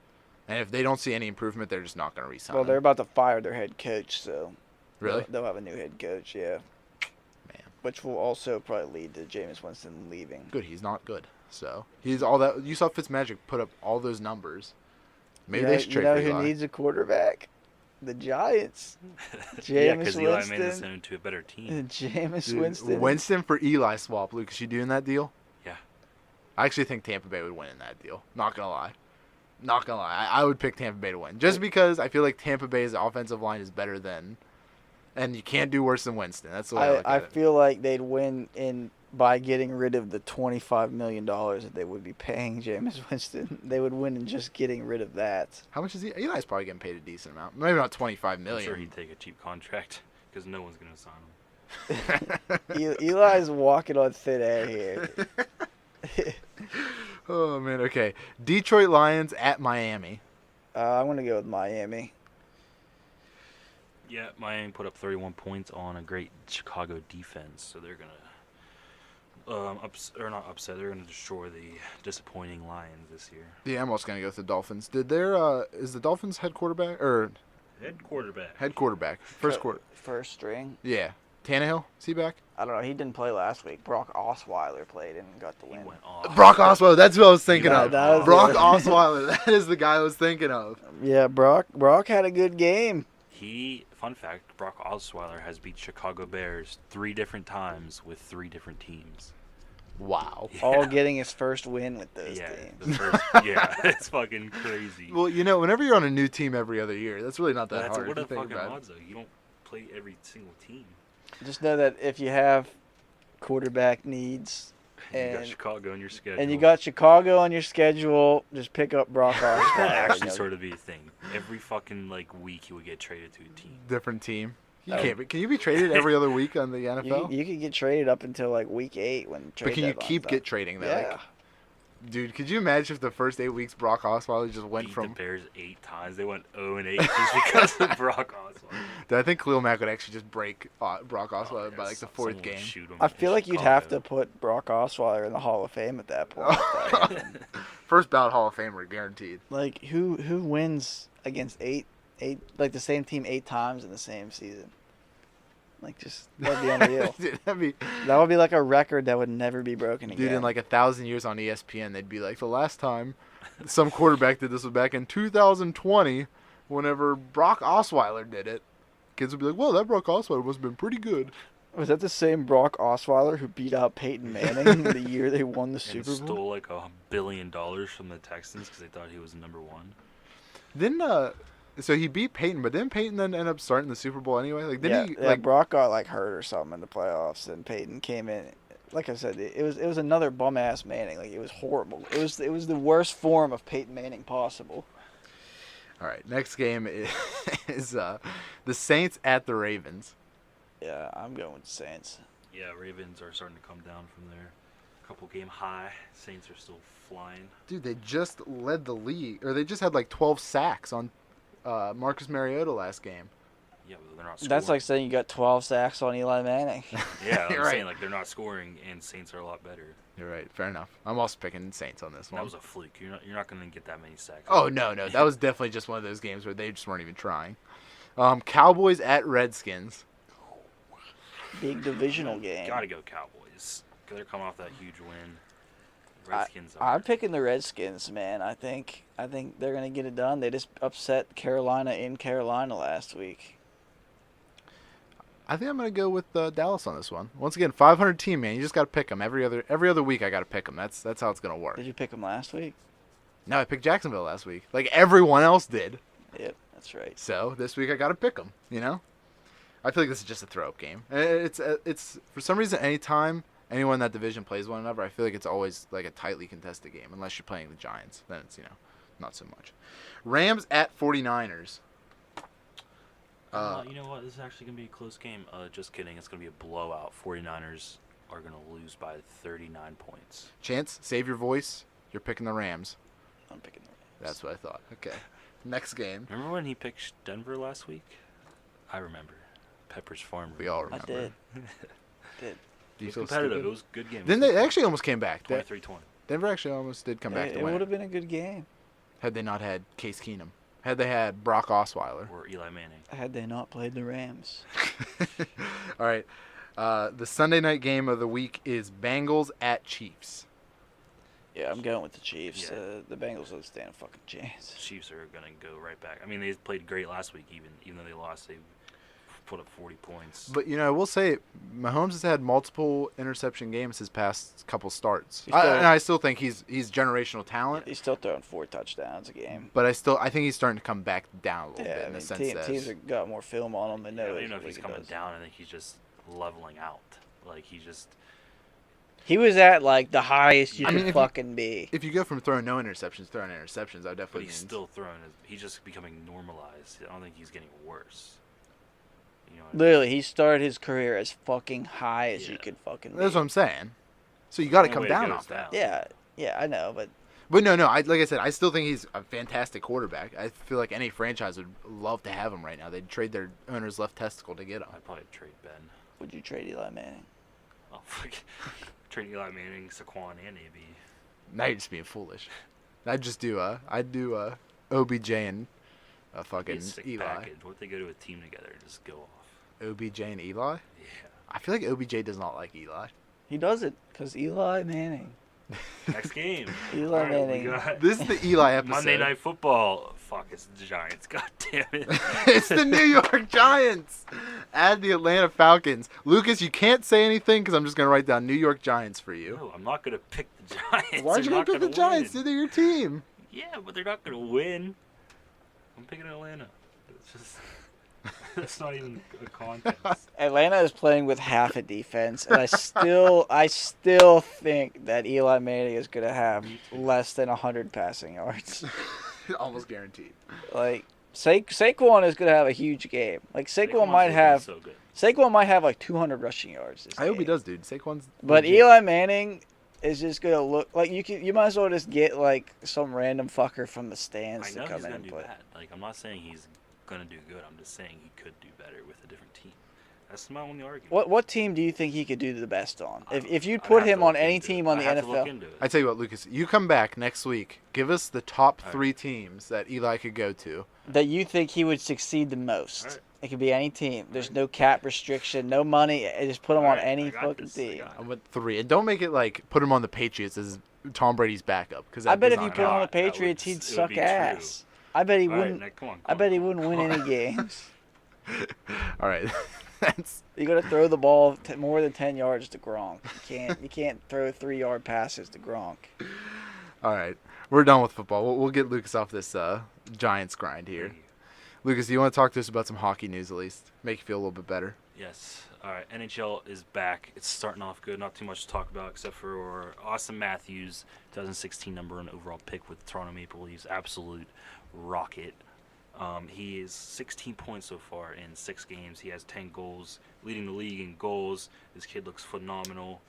and if they don't see any improvement, they're just not going to re-sign Well, him. they're about to fire their head coach, so Really? they'll have a new head coach, yeah. Man. Which will also probably lead to Jameis Winston leaving. Good. He's not good. So he's all that. You saw Fitzmagic put up all those numbers. Maybe they should trade for who Eli. needs a quarterback? The Giants. Yeah, Jameis because Eli made this Winston. into a better team. Jameis Dude, Winston. Winston for Eli swap. Lucas, you doing that deal? Yeah. I actually think Tampa Bay would win in that deal. Not gonna lie. I would pick Tampa Bay to win just because I feel like Tampa Bay's offensive line is better than, and you can't do worse than Winston. That's the way I look I at it. feel like they'd win by getting rid of the $25 million that they would be paying Jameis Winston. They would win in just getting rid of that. How much is he? Eli's probably getting paid a decent amount. Maybe not $25 I'm million. sure he'd take a cheap contract because no one's gonna sign him. Eli's walking on thin air here. Oh man. Okay. Detroit Lions at Miami. I'm going to go with Miami. Yeah, Miami put up 31 points on a great Chicago defense, so they're gonna Or not upset. They're going to destroy the disappointing Lions this year. Yeah, I'm also gonna go with the Dolphins. Did their is the Dolphins head quarterback or Head quarterback. First string. Yeah, Tannehill. Is he back? I don't know. He didn't play last week. Brock Osweiler played and got the He win. went off. Brock Osweiler. That's who I was thinking Yeah, of. that was Brock the- Osweiler. That is the guy I was thinking of. Yeah, Brock had a good game. Fun fact, Brock Osweiler has beat Chicago Bears 3 different times with 3 different teams. Wow. All getting his first win with those Yeah, teams. it's fucking crazy. Well, whenever you're on a new team every other year, that's really not that That's hard. what if are you the think fucking about it. odds, though? You don't play every single team. Just know that if you have quarterback needs You got and Chicago on your schedule. you got Chicago on your schedule, just pick up Brock Osweiler. That actually You know, sort of be a thing. Every fucking week he would get traded to a team. Different team. You Oh. can't be, can you be traded every other week on the you, NFL? you could get traded up until week 8 when trade But can you deadline's keep done. get trading though? Yeah. Like, dude, could you imagine if the first 8 weeks Brock Osweiler just went Beat from? the Bears 8 times. They went 0-8 just because of Brock Osweiler. Dude, I think Khalil Mack would actually just break Brock Osweiler Oh, by yeah, the someone fourth would game. shoot him I in feel like you'd have to Chicago. put Brock Osweiler in the Hall of Fame at that point. First ballot Hall of Famer guaranteed. Who wins against eight the same team 8 times in the same season? That'd be unreal. Dude, that'd be, That would be like a record that would never be broken again. dude, in 1,000 years on ESPN, they'd be like, the last time some quarterback did this was back in 2020, whenever Brock Osweiler did it. Kids would be like, well, that Brock Osweiler must have been pretty good. Was that the same Brock Osweiler who beat out Peyton Manning the year they won the And Super Bowl? stole $1 billion from the Texans because they thought he was number 1. Then, so he beat Peyton, but didn't Peyton then end up starting the Super Bowl anyway? Like, didn't he? Yeah, Like, Brock got hurt or something in the playoffs, and Peyton came in. Like I said, it was another bum ass Manning. It was horrible. It was the worst form of Peyton Manning possible. all right, next game is the Saints at the Ravens. Yeah, I'm going with the Saints. Yeah, Ravens are starting to come down from their couple game high. Saints are still flying. Dude, they just led the league, or they just had 12 sacks on Marcus Mariota last game. Yeah, but they're not scoring. That's like saying you got 12 sacks on Eli Manning. Yeah, I'm You're right. saying they're not scoring, and Saints are a lot better. You're right. Fair enough. I'm also picking Saints on this That one. was a fluke. You're not going to get that many sacks. Oh no, that was definitely just one of those games where they just weren't even trying. Cowboys at Redskins. Big divisional game. Gotta go Cowboys. 'Cause they're coming off that huge win. Redskins are. I'm picking the Redskins, man. I think they're gonna get it done. They just upset Carolina in Carolina last week. I think I'm gonna go with Dallas on this one. Once again, 500 team, man. You just gotta pick them every other week. I gotta pick them. That's how it's gonna work. Did you pick them last week? No, I picked Jacksonville last week, like everyone else did. Yep, that's right. So this week I gotta pick them. I feel like this is just a throw-up game. It's for some reason anytime anyone in that division plays one another, I feel like it's always like a tightly contested game. Unless you're playing the Giants, then it's not so much. Rams at 49ers. You know what? This is actually going to be a close game. Just kidding. It's going to be a blowout. 49ers are going to lose by 39 points. Chance, save your voice. You're picking the Rams. I'm picking the Rams. That's what I thought. Okay. Next game. Remember when he picked Denver last week? I remember. Pepper's Farm. We all I remember. did. Do you It was feel competitive. stupid? It was a good game. Then they actually almost came back. 23-20. Denver actually almost did come back It to win. would have been a good game Had they not had Case Keenum. Had they had Brock Osweiler. Or Eli Manning. had they not played the Rams. All right. The Sunday night game of the week is Bengals at Chiefs. Yeah, I'm going with the Chiefs. Yeah. The Bengals don't stand a fucking chance. Chiefs are going to go right back. I mean, they played great last week, even though they lost. They put up 40 points. But, I will say, Mahomes has had multiple interception games his past couple starts. He's still- And I still think he's generational talent. He's still throwing 4 touchdowns a game. But I think he's starting to come back down a little bit Yeah, I in mean, the sense that teams have got more film on him. They I know. don't even know if what he's he coming does. down. I think he's just leveling out. Like, he just... He was at the highest you I mean, could if you- fucking be. if you go from throwing no interceptions, throwing interceptions, I But definitely he's means- still throwing. He's just becoming normalized. I don't think he's getting worse. You know what I mean? Literally, he started his career as fucking high as you Yeah. could fucking be. That's what I'm saying. So you got to Only come way to down go off is that. down. Yeah, I know, but But no, like I said, I still think he's a fantastic quarterback. I feel like any franchise would love to have him right now. They'd trade their owner's left testicle to get him. I'd probably trade Ben. would you trade Eli Manning? Oh, fuck. Trade Eli Manning, Saquon, and AB. Now you're just being foolish. I'd do OBJ and Be fucking a sick Eli. package. What if they go to a team together and just go off? OBJ and Eli? Yeah. I feel like OBJ does not like Eli. He does it because Eli Manning. Next game. Eli All right, Manning. we got This is the Eli episode. Monday Night Football. Fuck, it's the Giants. God damn it. It's the New York Giants. Add the Atlanta Falcons. Lucas, you can't say anything because I'm just going to write down New York Giants for you. No, I'm not going to pick the Giants. Why aren't you They're going to not pick the gonna Giants? win. They're your team. Yeah, but they're not going to win. I'm picking Atlanta. It's just... It's not even a contest. Atlanta is playing with half a defense, and I still think that Eli Manning is going to have less than 100 passing yards. Almost guaranteed. Like Saquon is going to have a huge game. Like Saquon might looking have so good. Saquon might have like 200 rushing yards this I hope he game. does, dude. Saquon's But legit. Eli Manning is just going to look like you might as well just get like some random fucker from the I stands know to he's come in gonna and do play. bad. Like, I'm not saying he's gonna do good. I'm just saying he could do better with a different team. That's my only argument. What team do you think he could do the best on? If you'd I'd put have to him on look any into team it. on the I'd have to look NFL, into it. I tell you what, Lucas, you come back next week. Give us the top All right. 3 teams that Eli could go to. that you think he would succeed the most. Alright. It could be any team. There's no cap restriction, no money. Just put him on Alright, any I got fucking this, I team. got I went 3, and don't make it like put him on the Patriots as Tom Brady's backup. Because I bet if not you not put him on the that would Patriots, just- he'd it would suck be true. ass. I bet he All right, wouldn't. Nick, come on. I bet he come wouldn't on. win any games. All right, that's You got to throw the ball more than 10 yards to Gronk. You can't throw 3-yard passes to Gronk. all right. We're done with football. We'll get Lucas off this Giants grind here. Thank you. Lucas, do you want to talk to us about some hockey news at least? Make you feel a little bit better. Yes. All right. NHL is back. It's starting off good. Not too much to talk about except for Austin Matthews, 2016 number 1 overall pick with Toronto Maple Leafs. Absolute rocket. He is 16 points so far in 6 games. He has 10 goals, leading the league in goals. This kid looks phenomenal.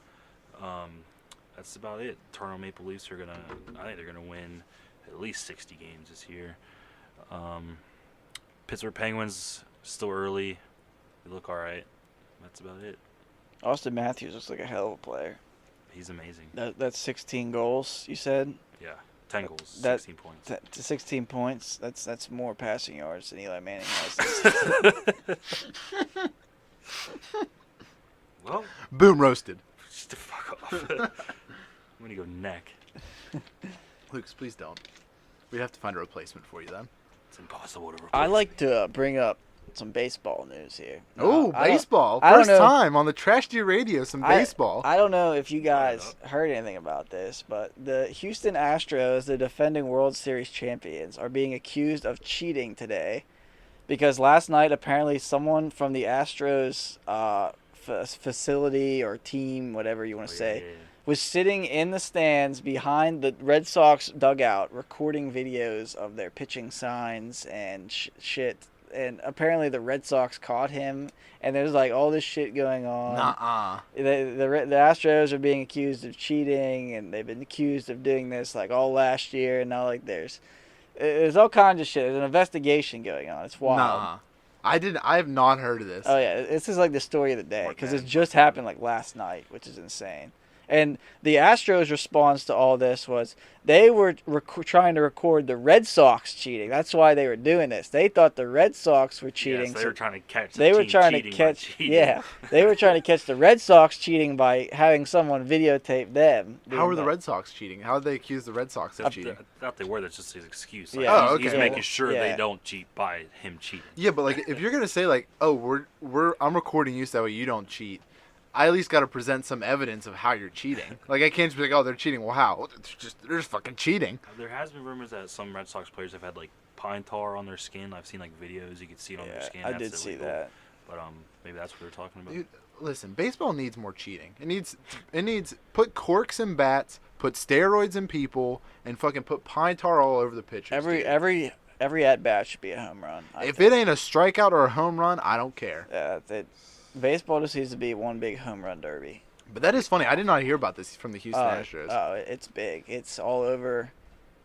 That's about it. Toronto Maple Leafs I think they're gonna win at least 60 games this year. Pittsburgh Penguins still early. They look all right. That's about it. Austin Matthews looks like a hell of a player. He's amazing. That's 16 goals, you said? Yeah, 10 goals, That- 16 points. To 16 points. That's more passing yards than Eli Manning has. Well, Boom, roasted. just to fuck off. I'm gonna go neck. Lucas, please don't. We'd have to find a replacement for you then. It's impossible to replace. I like to bring up some baseball news here. Oh, I don't- baseball. I don't First know. time on the Trash Deer Radio, some baseball. I don't know if you guys Fire it heard anything about this, but the Houston Astros, the defending World Series champions, are being accused of cheating today because last night apparently someone from the Astros facility or team, whatever you want to say, was sitting in the stands behind the Red Sox dugout recording videos of their pitching signs and shit. And apparently the Red Sox caught him, and there's like all this shit going on. Nuh-uh. The Astros are being accused of cheating, and they've been accused of doing this like all last year. And now like there's all kinds of shit. There's an investigation going on. It's wild. Nuh-uh. I have not heard of this. Oh yeah, this is like the story of the day Poor because guy. it just happened like last night, which is insane. And the Astros' response to all this was they were trying to record the Red Sox cheating. That's why they were doing this. They thought the Red Sox were cheating. Yes, they were trying to catch. They were team trying to cheating by catch. cheating. Yeah, they were trying to catch the Red Sox cheating by having someone videotape them. How doing are the that. Red Sox cheating? How did they accuse the Red Sox of cheating? I thought they were. That's just his excuse. Like, Yeah. Oh, he's okay. making sure Yeah. they don't cheat by him cheating. Yeah, but like if you're gonna say like, oh, I'm recording you so that way you don't cheat, I at least got to present some evidence of how you're cheating. Like I can't just be like, oh, they're cheating. Well, how? Well, they're just fucking cheating. There has been rumors that some Red Sox players have had like pine tar on their skin. I've seen like videos. You can see it on their Yeah, skin. I That's did see illegal. that. But maybe that's what they're talking about. Dude, listen, baseball needs more cheating. It needs put corks in bats, put steroids in people, and fucking put pine tar all over the pitchers. dude. Every at bat should be a home run. If it ain't a strikeout or a home run, I don't care. baseball just needs to be one big home run derby. But that is funny. I did not hear about this from the Houston Astros. Oh, it's big. It's all over.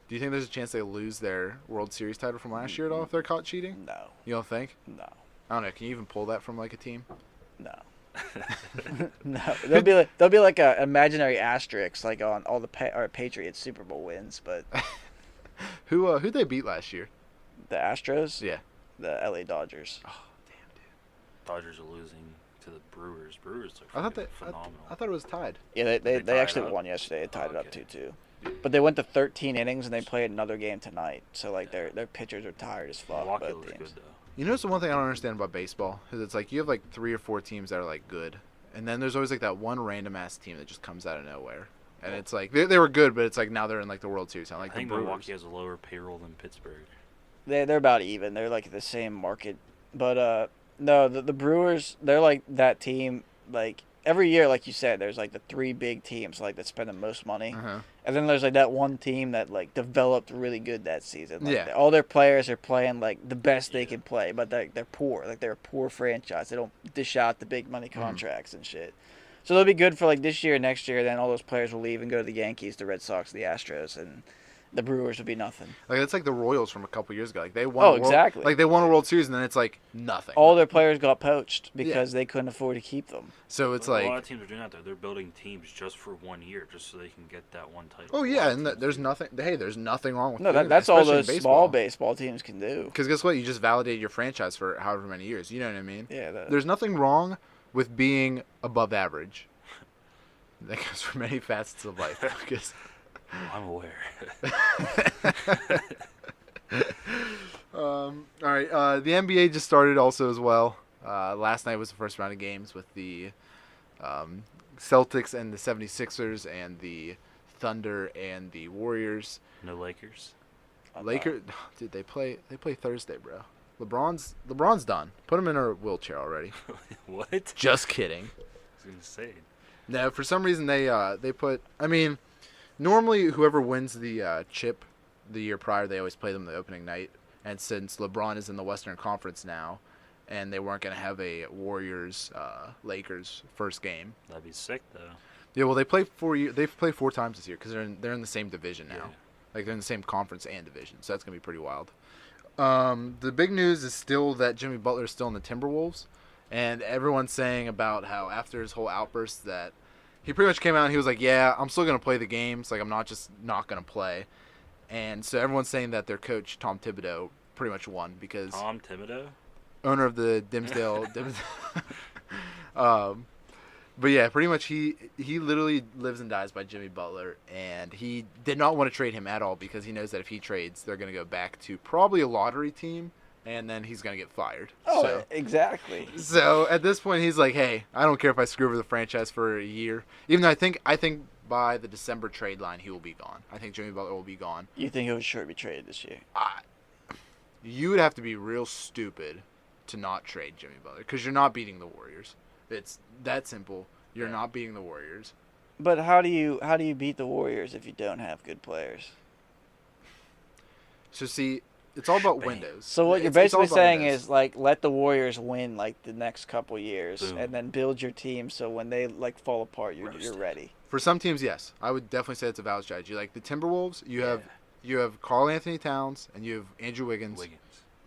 Do you think there's a chance they lose their World Series title from last year at all if they're caught cheating? No, You don't think? no, I don't know. Can you even pull that from like a team? no. No, there'll be like a imaginary asterisk like on all the Patriots Super Bowl wins, but Who they beat last year? the Astros, Yeah. the LA Dodgers. Oh damn, dude. Dodgers are losing to the Brewers. Brewers I are thought phenomenal. I thought it was tied. Yeah, They they tied actually up? won yesterday. They tied it up Okay. 2-2. But they went to 13 innings and they played another game tonight. So like their pitchers are tired as fuck. Milwaukee Both looks teams. good though. You know, it's the one thing I don't understand about baseball is it's like you have like 3 or 4 teams that are like good, and then there's always like that one random ass team that just comes out of nowhere, and it's like they were good, but it's like now they're in like the World Series. Like I think the Brewers. Milwaukee has a lower payroll than Pittsburgh. They're about even. They're like the same market. But no, the Brewers, they're like that team. Like every year, like you said, there's like the 3 big teams like that spend the most money, Uh-huh. and then there's like that one team that like developed really good that season. Like, Yeah. all their players are playing like the best they Yeah. can play, but they're poor. Like they're a poor franchise. They don't dish out the big money Mm-hmm. contracts and shit. So they'll be good for like this year, and next year. Then all those players will leave and go to the Yankees, the Red Sox, the Astros, and the Brewers will be nothing. Like it's like the Royals from a couple years ago. Like they won. Oh, a World, exactly. Like they won a World Series, and then it's like nothing. All their players got poached because they couldn't afford to keep them. So it's a lot like, of teams are doing that though. They're building teams just for 1 year, just so they can get that one title. oh A yeah, lot of and teams there's do. nothing. Hey, there's nothing wrong with No, doing that's that, all especially in those small baseball teams can do. Because guess what? You just validated your franchise for however many years. You know what I mean? Yeah, There's nothing wrong with being above average. That goes for many facets of life. Lucas. I'm aware. All right. The NBA just started also as well. Last night was the first round of games with the Celtics and the 76ers and the Thunder and the Warriors. No Lakers. Lakers, dude, they play Thursday, bro. LeBron's done. Put him in a wheelchair already. What? Just kidding. I was gonna say. No, for some reason they put. I mean, normally whoever wins the chip the year prior, they always play them the opening night. And since LeBron is in the Western Conference now, and they weren't gonna have a Warriors Lakers first game. That'd be sick though. Yeah, well they play 4 years. They've played 4 times this year because they're in the same division now. Yeah. Like they're in the same conference and division, so that's gonna be pretty wild. The big news is still that Jimmy Butler is still in the Timberwolves, and everyone's saying about how after his whole outburst that he pretty much came out and he was like, "Yeah, I'm still gonna play the games. Like I'm not just not gonna play." And so everyone's saying that their coach Tom Thibodeau pretty much won because Tom Thibodeau. owner of the Dimsdale. But yeah, pretty much he literally lives and dies by Jimmy Butler, and he did not want to trade him at all because he knows that if he trades, they're going to go back to probably a lottery team, and then he's going to get fired. Oh, exactly. So at this point, he's like, "Hey, I don't care if I screw over the franchise for a year." Even though I think by the December trade line, he will be gone. I think Jimmy Butler will be gone. You think he would sure be traded this year? You would have to be real stupid to not trade Jimmy Butler because you're not beating the Warriors. It's that simple. You're not beating the Warriors. But how do you beat the Warriors if you don't have good players? So see, it's all about Bang. windows. So what you're It's all basically about saying windows. is like let the Warriors win like the next couple years, Boom. and then build your team so when they like fall apart, you're Roasted. ready. For some teams, yes, I would definitely say it's a valid strategy. Like the Timberwolves, you have Karl Anthony Towns and you have Andrew Wiggins,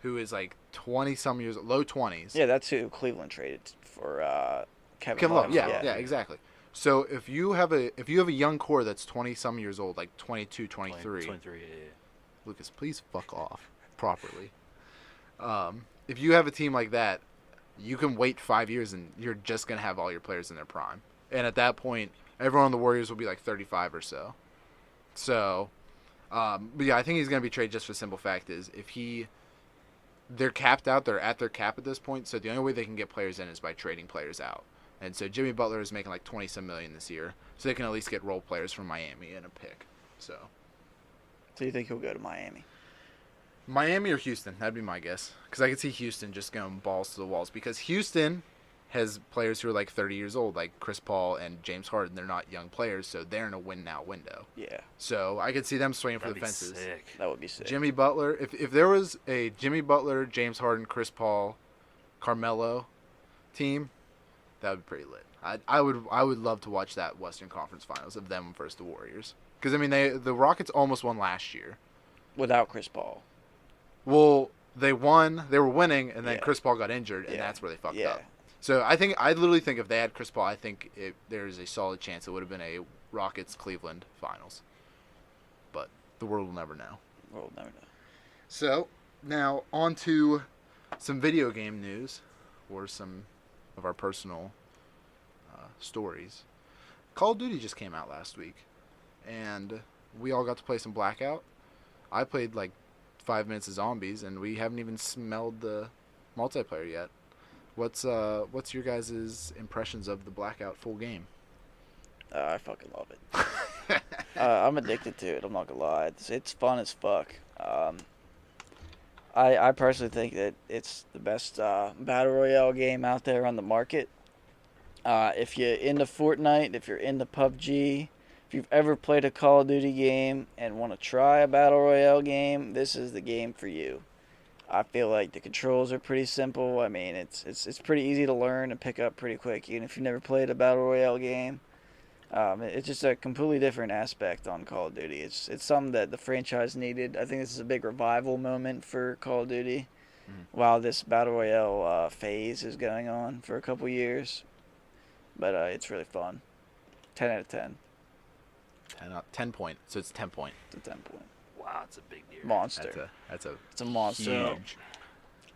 who is like 20 some years, low 20s. Yeah, that's who Cleveland traded for Kevin Love. Love. Yeah, exactly. So if you have a young core that's 20 some years old, like 22, 23, 23, yeah. Lucas, please fuck off properly. If you have a team like that, you can wait 5 years and you're just gonna have all your players in their prime. And at that point, everyone on the Warriors will be like 35 or so. So, but yeah, I think he's gonna be traded just for the simple fact is they're capped out. They're at their cap at this point. So the only way they can get players in is by trading players out. And so Jimmy Butler is making like 20-some million this year, so they can at least get role players from Miami and a pick. So you think he'll go to Miami? Miami or Houston, that'd be my guess. Because I could see Houston just going balls to the walls. Because Houston has players who are like 30 years old, like Chris Paul and James Harden. They're not young players, so they're in a win-now window. Yeah, So I could see them swinging for That'd the be fences. sick. that would be sick. Jimmy Butler, if there was a Jimmy Butler, James Harden, Chris Paul, Carmelo team, that would be pretty lit. I would love to watch that Western Conference Finals of them versus the Warriors. Because I mean, the Rockets almost won last year. Without Chris Paul. Well, they won. They were winning, and then Yeah. Chris Paul got injured, and Yeah. that's where they fucked Yeah. up. So I literally think if they had Chris Paul, I think there's a solid chance it would have been a Rockets Cleveland finals. But the world will never know. We'll never know. So now on to some video game news, or some of our personal stories. Call of Duty just came out last week, and we all got to play some Blackout. I played like 5 minutes of Zombies, and we haven't even smelled the multiplayer yet. What's your guys' impressions of the Blackout full game? I fucking love it. I'm addicted to it. I'm not gonna lie. It's fun as fuck. I personally think that it's the best battle royale game out there on the market. If you're into Fortnite, if you're into PUBG, if you've ever played a Call of Duty game and want to try a battle royale game, this is the game for you. I feel like the controls are pretty simple. I mean, it's pretty easy to learn and pick up pretty quick, even if you've never played a battle royale game. It's just a completely different aspect on Call of Duty. It's something that the franchise needed. I think this is a big revival moment for Call of Duty, while this battle royale phase is going on for a couple years. But it's really fun. 10 out of 10. 10 point. So it's 10 point. It's a 10 point. Wow, it's a big deal. Monster. It's a monster. Huge.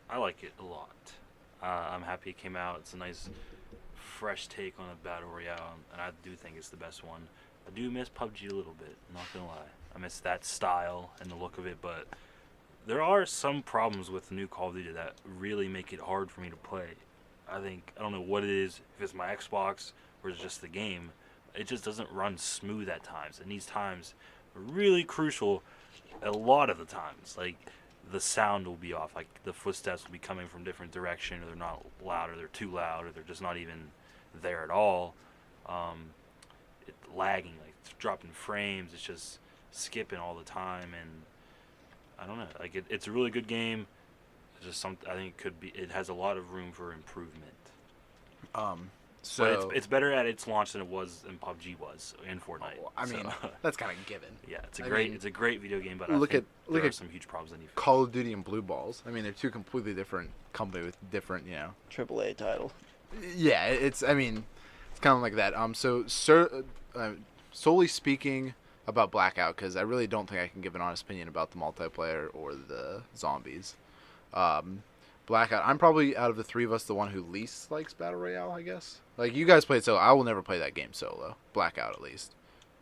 I like it a lot. I'm happy it came out. It's a nice, fresh take on a battle royale, and I do think it's the best one. I do miss PUBG a little bit. I'm not gonna lie. I miss that style and the look of it, but there are some problems with the new Call of Duty that really make it hard for me to play. I don't know what it is. If it's my Xbox or it's just the game, it just doesn't run smooth at times. And these times are really crucial. A lot of the times, like the sound will be off, like the footsteps will be coming from different direction, or they're not loud, or they're too loud, or they're just not even there at all. It's lagging, like it's dropping frames. It's just skipping all the time, and I don't know. Like it's a really good game. It's just I think it could be. It has a lot of room for improvement. So But it's better at its launch than it was than PUBG was in Fortnite. I mean, that's kind of given. Yeah, it's a great video game, but look I think at there are some huge problems that need. Call of Duty and Blue Balls. I mean, they're two completely different companies with different, AAA title. Yeah, it's kind of like that. Solely speaking about Blackout, because I really don't think I can give an honest opinion about the multiplayer or the zombies. Blackout, I'm probably, out of the three of us, the one who least likes Battle Royale, I guess. Like, you guys played solo. I will never play that game solo. Blackout, at least.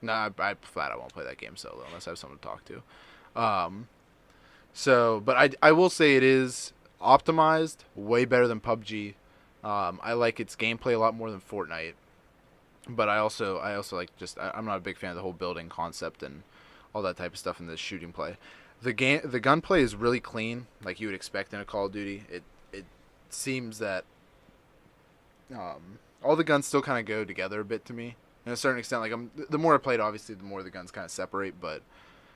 No, I flat out won't play that game solo unless I have someone to talk to. But I will say it is optimized way better than PUBG. I like its gameplay a lot more than Fortnite. But I also like I'm not a big fan of the whole building concept and all that type of stuff in the shooting play. The gunplay is really clean, like you would expect in a Call of Duty. It seems that all the guns still kind of go together a bit to me, to a certain extent. Like the more I played, obviously, the more the guns kind of separate. But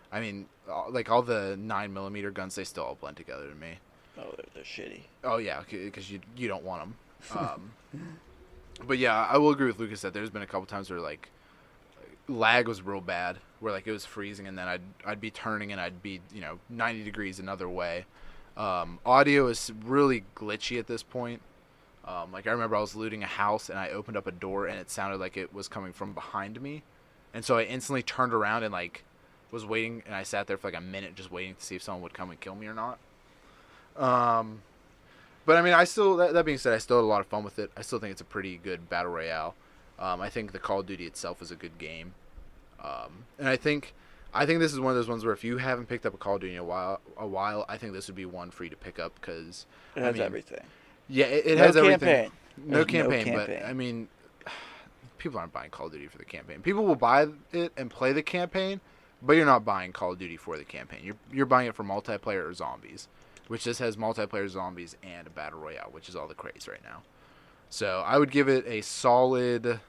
I mean, like all the 9mm guns, they still all blend together to me. Oh, they're shitty. Oh yeah, because you don't want them. But yeah, I will agree with Lucas that there's been a couple times where like lag was real bad, where like it was freezing and then I'd be turning and I'd be 90 degrees another way. Audio is really glitchy at this point. Like I remember I was looting a house and I opened up a door and it sounded like it was coming from behind me, and so I instantly turned around and like was waiting, and I sat there for like a minute just waiting to see if someone would come and kill me or not. But I mean, that being said, I still had a lot of fun with it. I still think it's a pretty good battle royale. I think the Call of Duty itself is a good game. And I think this is one of those ones where if you haven't picked up a Call of Duty in a while, I think this would be one for you to pick up, because it has everything. Yeah, it no has campaign. everything. No campaign, campaign, but I mean, people aren't buying Call of Duty for the campaign. People will buy it and play the campaign, but you're not buying Call of Duty for the campaign. You're buying it for multiplayer or zombies, which just has multiplayer, zombies, and a battle royale, which is all the craze right now. So I would give it a solid.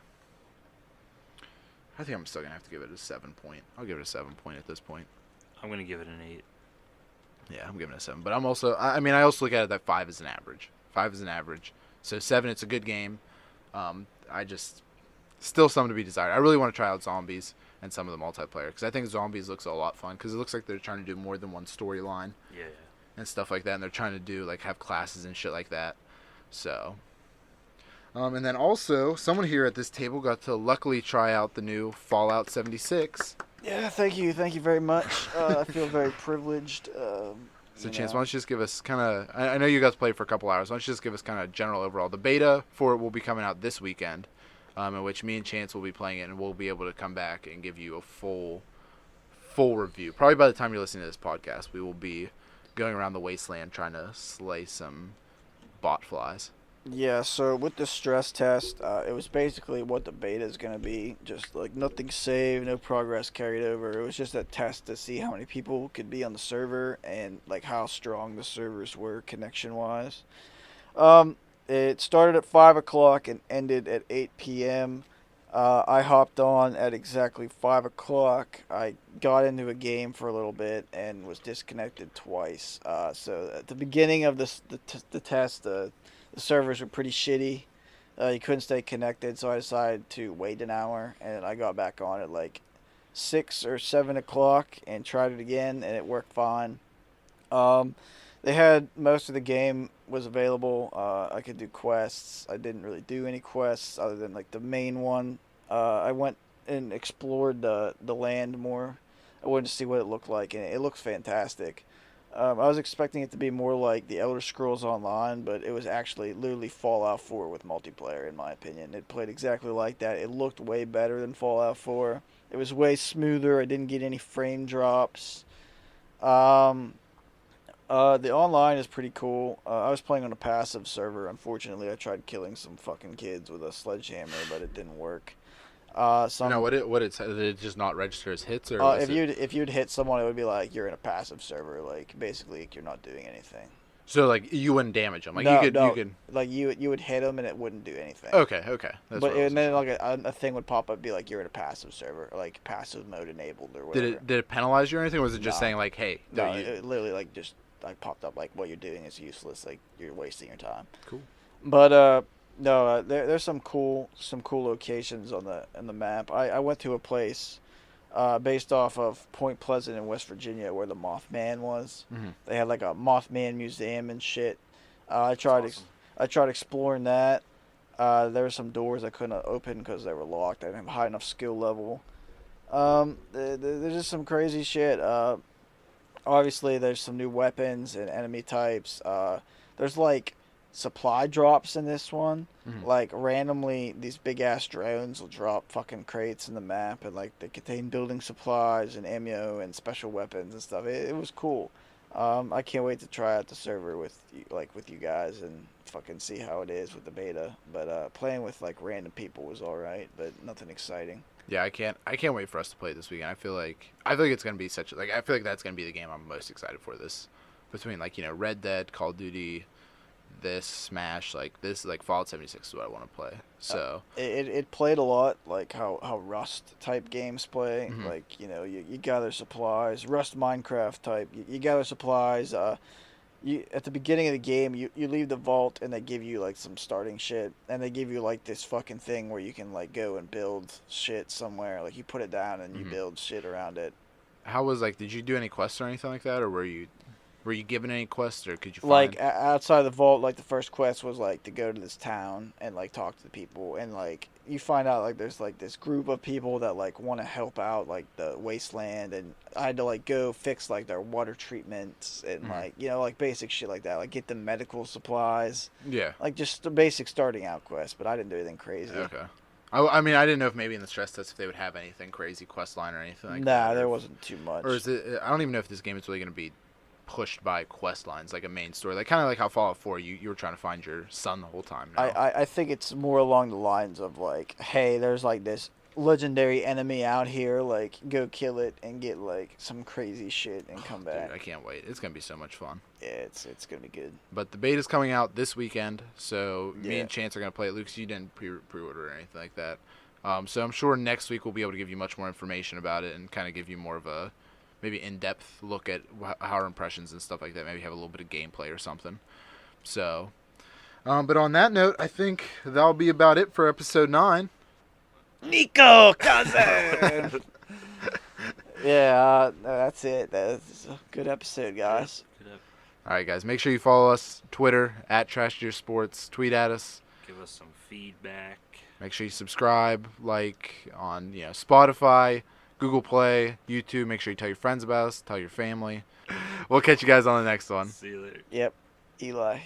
I think I'm still gonna have to give it a 7 point. I'll give it a 7 point at this point. I'm gonna give it an 8. Yeah, I'm giving it a 7. But I'm also, I mean, I also look at it that 5 is an average. 5 is an average. So 7, it's a good game. I just still something to be desired. I really want to try out zombies and some of the multiplayer, because I think zombies looks a lot fun, because it looks like they're trying to do more than one storyline. Yeah. And stuff like that, and they're trying to do like have classes and shit like that. So And then also, someone here at this table got to luckily try out the new Fallout 76. Yeah, thank you very much. I feel very privileged. So, Chance, why don't you just give us kind of... I know you guys played for a couple hours. Why don't you just give us kind of general overall. The beta for it will be coming out this weekend, in which me and Chance will be playing it, and we'll be able to come back and give you a full review. Probably by the time you're listening to this podcast, we will be going around the wasteland trying to slay some bot flies. Yeah, so with the stress test, it was basically what the beta is going to be. Just like nothing saved, no progress carried over. It was just a test to see how many people could be on the server and like how strong the servers were connection-wise. It started at 5 o'clock and ended at 8 p.m. I hopped on at exactly 5 o'clock. I got into a game for a little bit and was disconnected twice. So at the beginning of the test, the servers were pretty shitty. You couldn't stay connected, so I decided to wait an hour, and I got back on at like 6 or 7 o'clock and tried it again, and it worked fine. They had most of the game was available. I could do quests. I didn't really do any quests other than like the main one. I went and explored the land more. I wanted to see what it looked like, and it looks fantastic. I was expecting it to be more like the Elder Scrolls Online, but it was actually literally Fallout 4 with multiplayer, in my opinion. It played exactly like that. It looked way better than Fallout 4. It was way smoother. I didn't get any frame drops. The online is pretty cool. I was playing on a passive server. Unfortunately, I tried killing some fucking kids with a sledgehammer, but it didn't work. Did it just not register as hits, or if you'd hit someone, it would be like you're in a passive server. Like basically, like, you're not doing anything. So like you wouldn't damage them. Like no, you could like you would hit them and it wouldn't do anything. Okay. But and then like a thing would pop up, be like you're in a passive server, like passive mode enabled or whatever. Did it penalize you or anything? Or was it just saying like, hey? No, it literally like just like popped up like what you're doing is useless. Like you're wasting your time. Cool. But no, there's some cool locations on the map. I went to a place based off of Point Pleasant in West Virginia where the Mothman was. Mm-hmm. They had like a Mothman museum and shit. I tried exploring that. There were some doors I couldn't open because they were locked. I didn't have a high enough skill level. There's just some crazy shit. Obviously, there's some new weapons and enemy types. There's like supply drops in this one. Mm-hmm. Like randomly these big ass drones will drop fucking crates in the map, and like they contain building supplies and ammo and special weapons and stuff. It was cool. I can't wait to try out the server with you guys and fucking see how it is with the beta. But playing with like random people was alright, but nothing exciting. Yeah, I can't wait for us to play this weekend. I feel like it's gonna be I feel like that's gonna be the game I'm most excited for this, between like Red Dead, Call of Duty, this Smash, like this, like Fallout 76 is what I want to play. So it played a lot like how Rust type games play. Mm-hmm. Like you gather supplies. Rust Minecraft type. You gather supplies. You at the beginning of the game you leave the vault and they give you like some starting shit, and they give you like this fucking thing where you can like go and build shit somewhere. Like you put it down and you build shit around it. How was did you do any quests or anything like that, or were you given any quests, or could you find... Like outside the vault, like the first quest was like to go to this town and like talk to the people, and like you find out like there's like this group of people that like want to help out like the wasteland, and I had to like go fix like their water treatments and like like basic shit like that, like get them medical supplies. Yeah. Like just the basic starting out quest, but I didn't do anything crazy. Okay. I mean, I didn't know if maybe in the stress test if they would have anything crazy quest line or anything like that. Nah, there wasn't too much. Or is it? I don't even know if this game is really going to be pushed by quest lines, like a main story, like kind of like how Fallout 4 you were trying to find your son the whole time now. I think it's more along the lines of like, hey, there's like this legendary enemy out here, like go kill it and get like some crazy shit and come back. Dude, I can't wait. It's gonna be so much fun. Yeah, it's gonna be good. But the beta's coming out this weekend, so me and Chance are gonna play it. Lucas, you didn't pre-order or anything like that, so I'm sure next week we'll be able to give you much more information about it and kind of give you more of a maybe in-depth look at how our impressions and stuff like that. Maybe have a little bit of gameplay or something. So, but on that note, I think that'll be about it for episode 9. Nico, cousin! Yeah, that's it. That's a good episode, guys. All right, guys. Make sure you follow us Twitter @TrashDeerSports. Tweet at us. Give us some feedback. Make sure you subscribe, like on Spotify, Google Play, YouTube. Make sure you tell your friends about us, tell your family. We'll catch you guys on the next one. See you later. Yep. Eli.